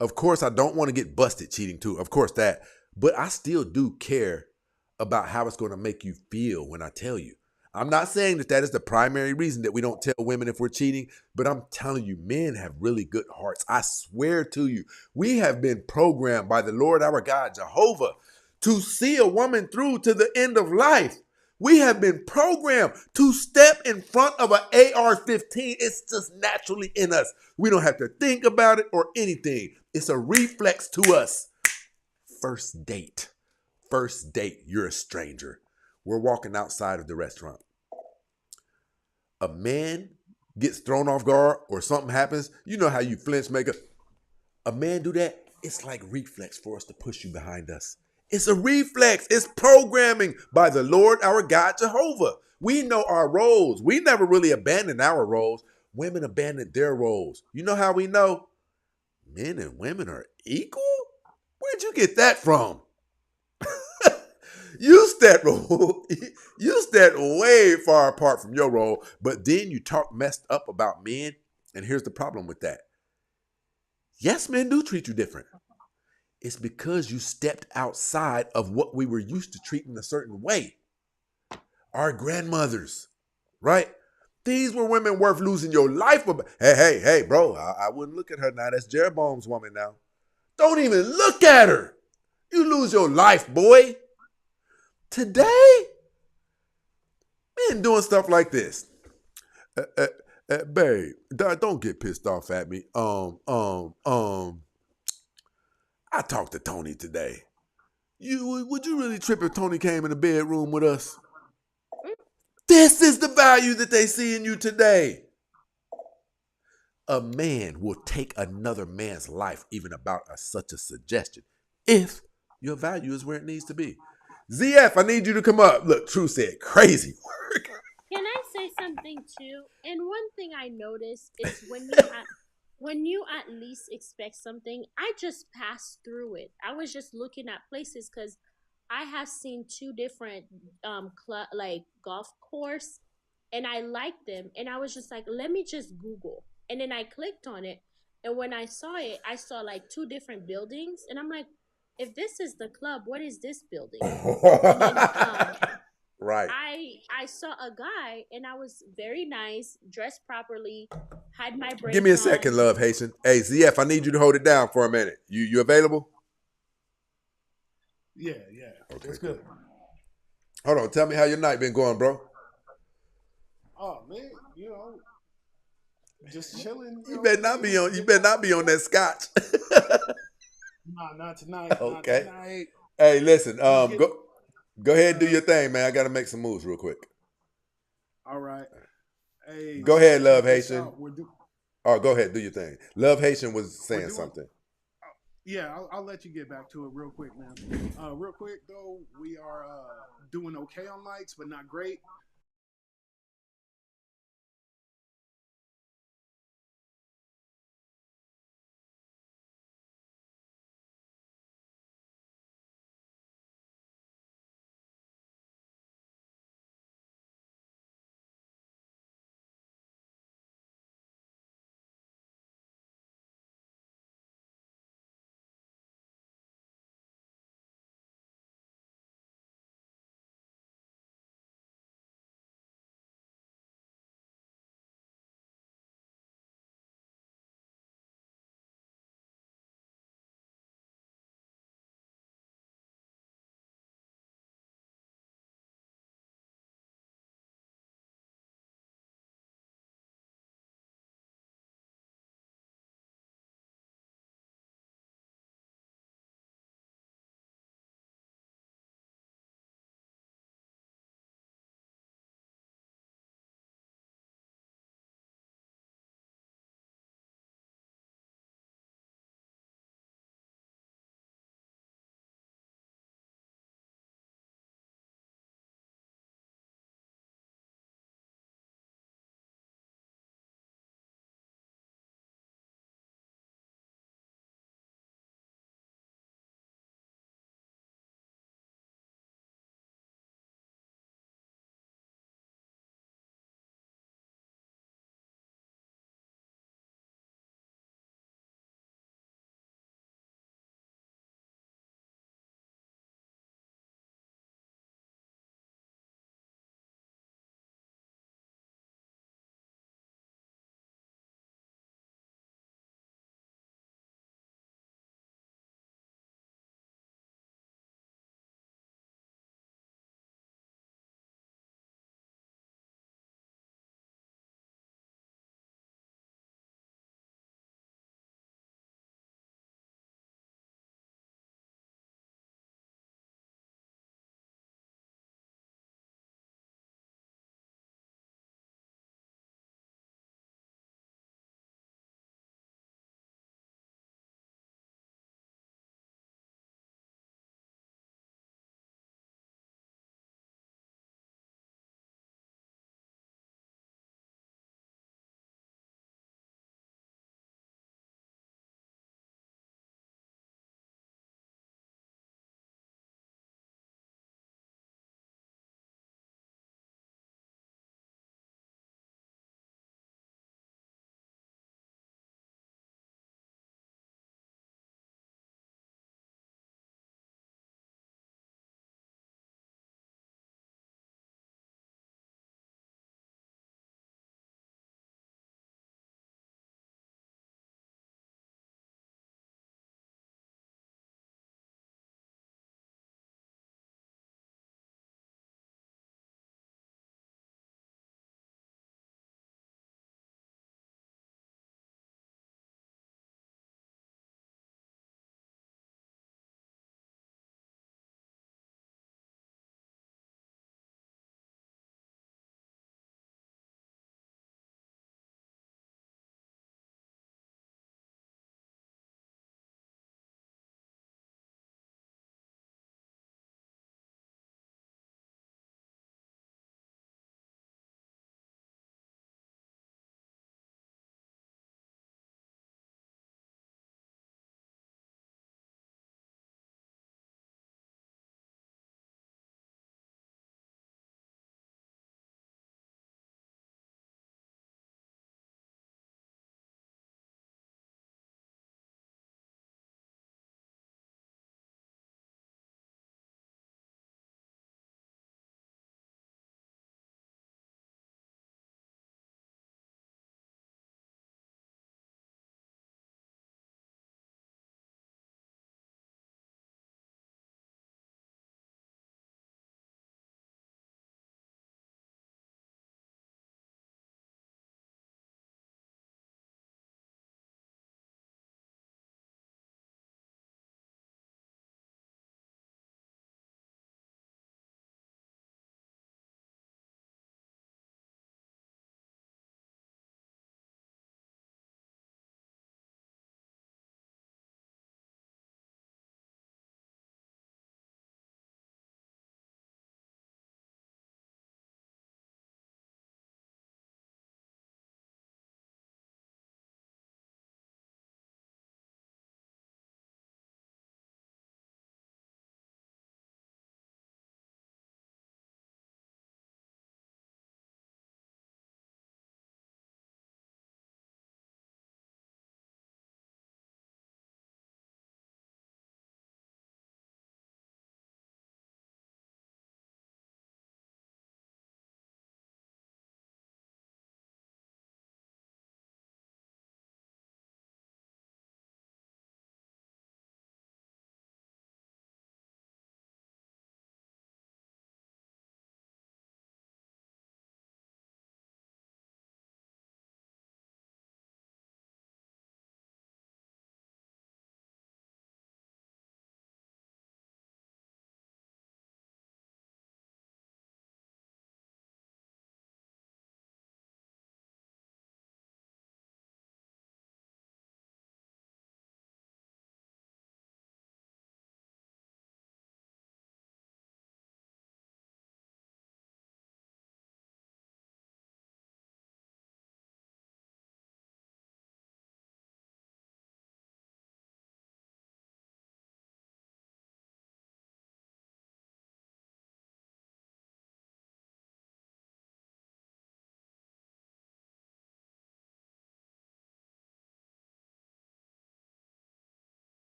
Of course, I don't want to get busted cheating too. Of course that. But I still do care about how it's going to make you feel when I tell you. I'm not saying that is the primary reason that we don't tell women if we're cheating, but I'm telling you, men have really good hearts. I swear to you, we have been programmed by the Lord our God, Jehovah, to see a woman through to the end of life. We have been programmed to step in front of an AR-15. It's just naturally in us. We don't have to think about it or anything. It's a reflex to us. First date. You're a stranger. We're walking outside of the restaurant. A man gets thrown off guard or something happens. You know how you flinch, a man do that. It's like reflex for us to push you behind us. It's a reflex. It's programming by the Lord our God Jehovah. We know our roles. We never really abandoned our roles. Women abandoned their roles. You know how we know? Men and women are equal? Where'd you get that from? You stepped way far apart from your role, but then you talk messed up about men, and here's the problem with that. Yes, men do treat you different. It's because you stepped outside of what we were used to treating a certain way. Our grandmothers, right? These were women worth losing your life for. Hey, bro, I wouldn't look at her now. That's Jeroboam's woman now. Don't even look at her. You lose your life, boy. Today, men doing stuff like this. Babe, don't get pissed off at me. I talked to Tony today. Would you really trip if Tony came in the bedroom with us? This is the value that they see in you today. A man will take another man's life even about such a suggestion if your value is where it needs to be. ZF, I need you to come up. Look, True said crazy work. Can I say something too? And one thing I noticed is when you at least expect something, I just passed through it. I was just looking at places because I have seen two different golf course, and I liked them, and I was just like, let me just Google, and then I clicked on it, and when I saw it, I saw like two different buildings, and I'm like, if this is the club, what is this building? And then, right. I saw a guy, and I was very nice, dressed properly, had my braids. Give me a on. second, Love Haitian. Hey, ZF, I need you to hold it down for a minute. You available? Yeah. Okay. It's good. Hold on. Tell me how your night been going, bro. Oh man, just chilling. You better not be on that scotch. Nah, not tonight. Okay. Not tonight. Hey, listen. Go ahead and do your thing, man. I gotta make some moves real quick. All right. Hey. Go ahead, Love check this Haitian. out. Oh, go ahead, do your thing. Love Haitian was saying something. Yeah, I'll let you get back to it real quick, man. Real quick though, we are doing okay on likes, but not great.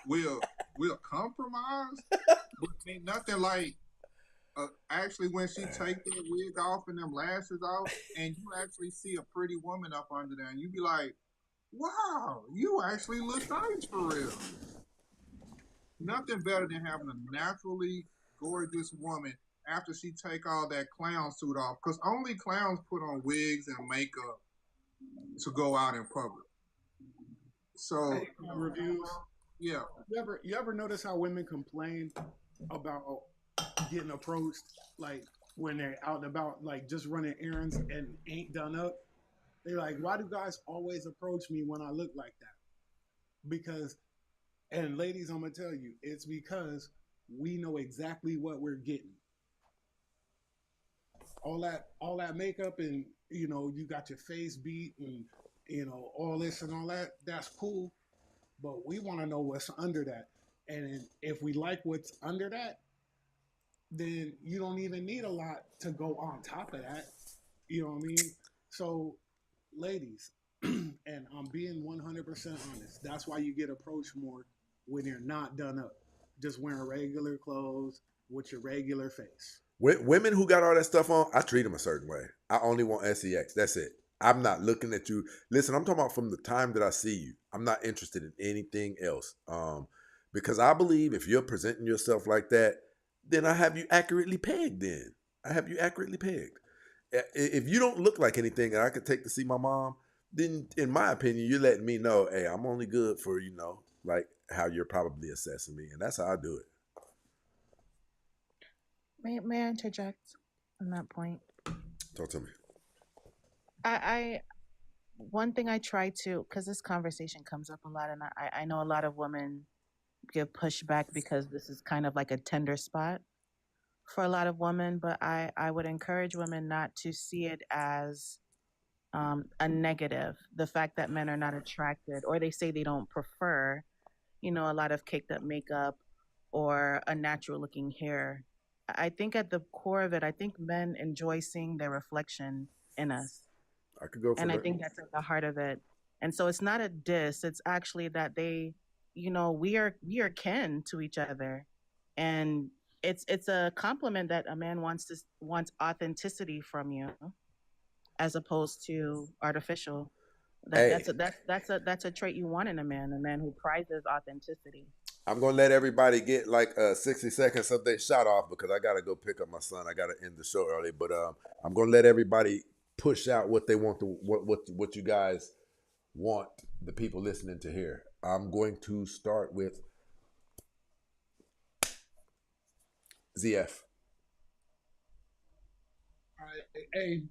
will compromise, but ain't nothing like actually when she take that wig off and them lashes off, and you actually see a pretty woman up under there, and you be like, "Wow, you actually look nice for real." Nothing better than having a naturally gorgeous woman after she take all that clown suit off, because only clowns put on wigs and makeup to go out in public. So Hey, reviews. yeah, You ever notice how women complain about getting approached, like when they're out and about, like just running errands and ain't done up? They're like, why do guys always approach me when I look like that? Because, and ladies, I'm gonna tell you, it's because we know exactly what we're getting. All that makeup, and you got your face beat, and all this and all that. That's cool, but we want to know what's under that. And if we like what's under that, then you don't even need a lot to go on top of that. You know what I mean? So, ladies, and I'm being 100% honest. That's why you get approached more when you're not done up, just wearing regular clothes with your regular face. Women who got all that stuff on, I treat them a certain way. I only want sex. That's it. I'm not looking at you. Listen, I'm talking about from the time that I see you. I'm not interested in anything else. Because I believe if you're presenting yourself like that, then I have you accurately pegged. If you don't look like anything and I could take to see my mom, then in my opinion, you're letting me know, hey, I'm only good for, like how you're probably assessing me. And that's how I do it. May I interject on that point? Talk to me. I one thing I try to, because this conversation comes up a lot, and I know a lot of women give pushback because this is kind of like a tender spot for a lot of women, but I would encourage women not to see it as a negative. The fact that men are not attracted, or they say they don't prefer, a lot of caked up makeup or a natural looking hair. I think at the core of it, I think men enjoy seeing their reflection in us. I could go for And I that. think that's at the heart of it. And so it's not a diss, it's actually that they, we are kin to each other. And it's a compliment that a man wants authenticity from you as opposed to artificial. Hey. That's a trait you want in a man who prizes authenticity. I'm going to let everybody get like 60 seconds of their shot off because I got to go pick up my son. I got to end the show early. But I'm going to let everybody push out what they want to, what you guys want the people listening to hear. I'm going to start with ZF. All right. Hey,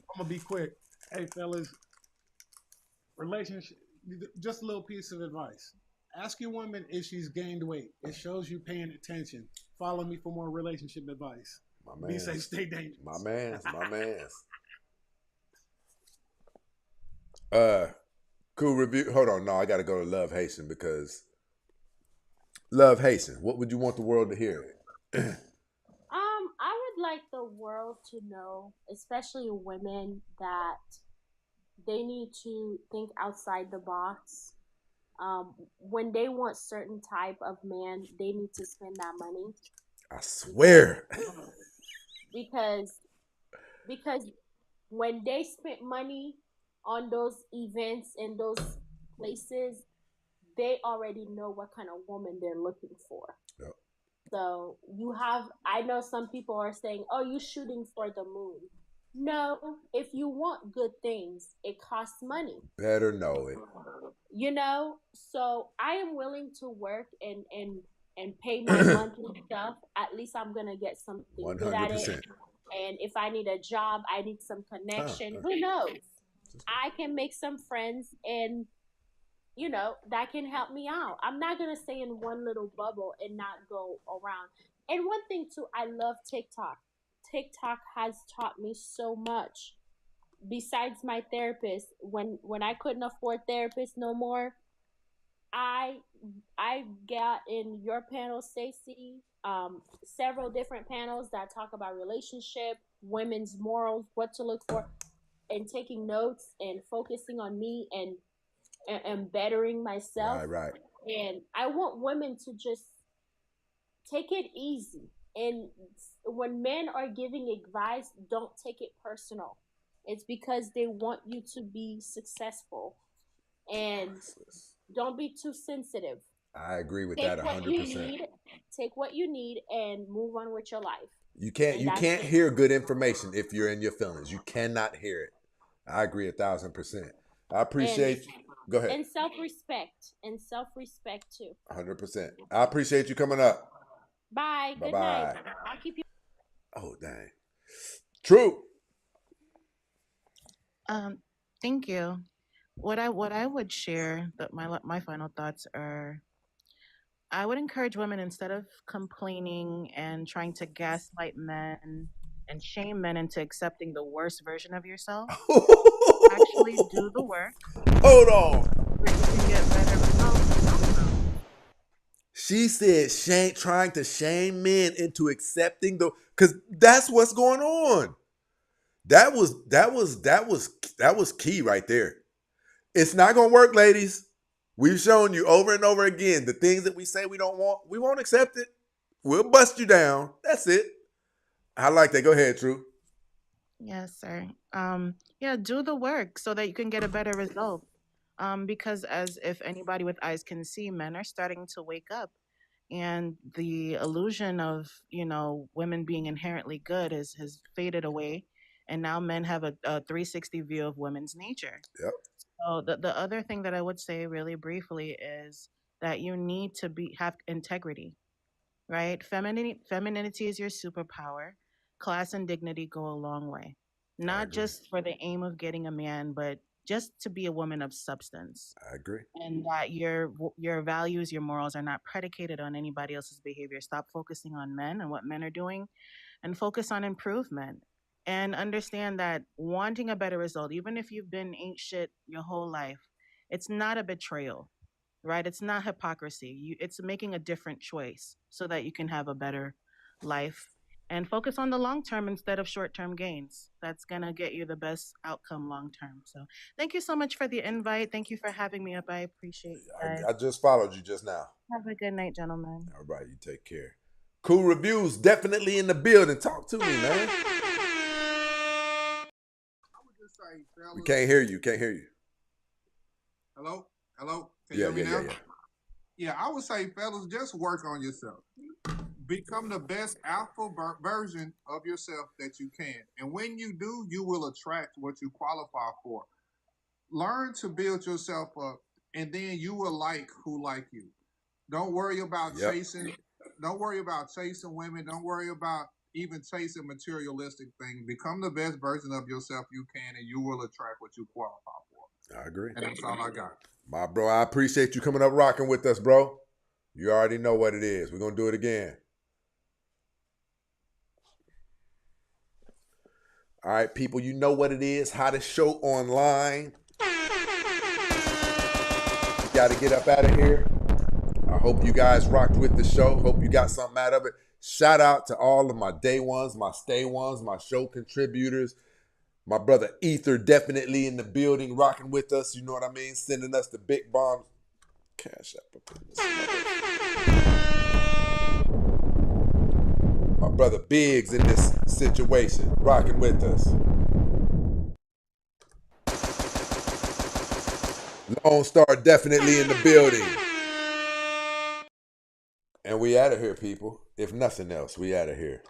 I'm going to be quick. Hey, fellas, relationship, just a little piece of advice. Ask your woman if she's gained weight. It shows you paying attention. Follow me for more relationship advice. My Be safe, stay dangerous. My man's. Cool review. Hold on, no, I got to go to Love Haitian because Love Haitian. What would you want the world to hear? I would like the world to know, especially women, that they need to think outside the box. When they want certain type of man, they need to spend that money. I swear. Because when they spend money on those events and those places, they already know what kind of woman they're looking for. Yep. So I know some people are saying, oh, you're shooting for the moon. No, if you want good things, it costs money. Better know it. So I am willing to work and pay my monthly stuff. At least I'm gonna get something 100%. good at it. And if I need a job, I need some connection. Who knows? I can make some friends, and that can help me out. I'm not gonna stay in one little bubble and not go around. And one thing too, I love TikTok. TikTok has taught me so much. Besides my therapist, when I couldn't afford therapists no more, I got in your panel, Stacey, several different panels that talk about relationship, women's morals, what to look for, and taking notes and focusing on me and bettering myself. Right. And I want women to just take it easy. And when men are giving advice, don't take it personal. It's because they want you to be successful. And don't be too sensitive. I agree with Take that what you 100%. need, take what you need, and move on with your life. You And that's can't it. hear good information if you're in your feelings. You cannot hear it. I agree 1,000%. I And appreciate. Go ahead. and self-respect too. 100%. I appreciate you coming up. Bye. Bye Good night. bye. I'll keep you. Oh dang. True. Thank you. What I would share that my final thoughts are, I would encourage women, instead of complaining and trying to gaslight men and shame men into accepting the worst version of yourself, actually do the work Hold on. so that you can get better results. She said trying to shame men into accepting because that's what's going on. That was key right there. It's not gonna work, ladies. We've shown you over and over again the things that we say we don't want, we won't accept it. We'll bust you down. That's it. I like that. Go ahead, True. Yes, sir. Yeah, do the work so that you can get a better result. Because as if anybody with eyes can see, men are starting to wake up, and the illusion of women being inherently good has faded away, and now men have a 360 view of women's nature. Yep. So the other thing that I would say really briefly is that you need to have integrity, right? Femininity is your superpower. Class and dignity go a long way. Not agree. just for the aim of getting a man, but just to be a woman of substance. I agree. And that your values, your morals are not predicated on anybody else's behavior. Stop focusing on men and what men are doing, and focus on improvement. And understand that wanting a better result, even if you've been ain't shit your whole life, it's not a betrayal, right? It's not hypocrisy. It's making a different choice so that you can have a better life, and focus on the long term instead of short term gains. That's going to get you the best outcome long term. So thank you so much for the invite. Thank you for having me up. I appreciate you guys. I just followed you just now. Have a good night, gentlemen. All right, you take care. Cool Reviews definitely in the building. Talk to me, man. I would just say, fellas. We can't hear you. Can't hear you. Hello? Hello? Can you hear me now? Yeah. Yeah, I would say, fellas, just work on yourself. Become the best alpha version of yourself that you can. And when you do, you will attract what you qualify for. Learn to build yourself up, and then you will like who like you. Don't worry about chasing. Don't worry about chasing women. Don't worry about even chasing materialistic things. Become the best version of yourself you can, and you will attract what you qualify for. I agree. And that's all I got. My bro, I appreciate you coming up rocking with us, bro. You already know what it is. We're going to do it again. All right, people, you know what it is. Hottest show online. Got to get up out of here. I hope you guys rocked with the show. Hope you got something out of it. Shout out to all of my day ones, my stay ones, my show contributors. My brother Ether definitely in the building, rocking with us. You know what I mean? Sending us the big bombs. Cash up in this my brother Biggs in this situation, rocking with us. Lone Star definitely in the building. And we out of here, people. If nothing else, we out of here.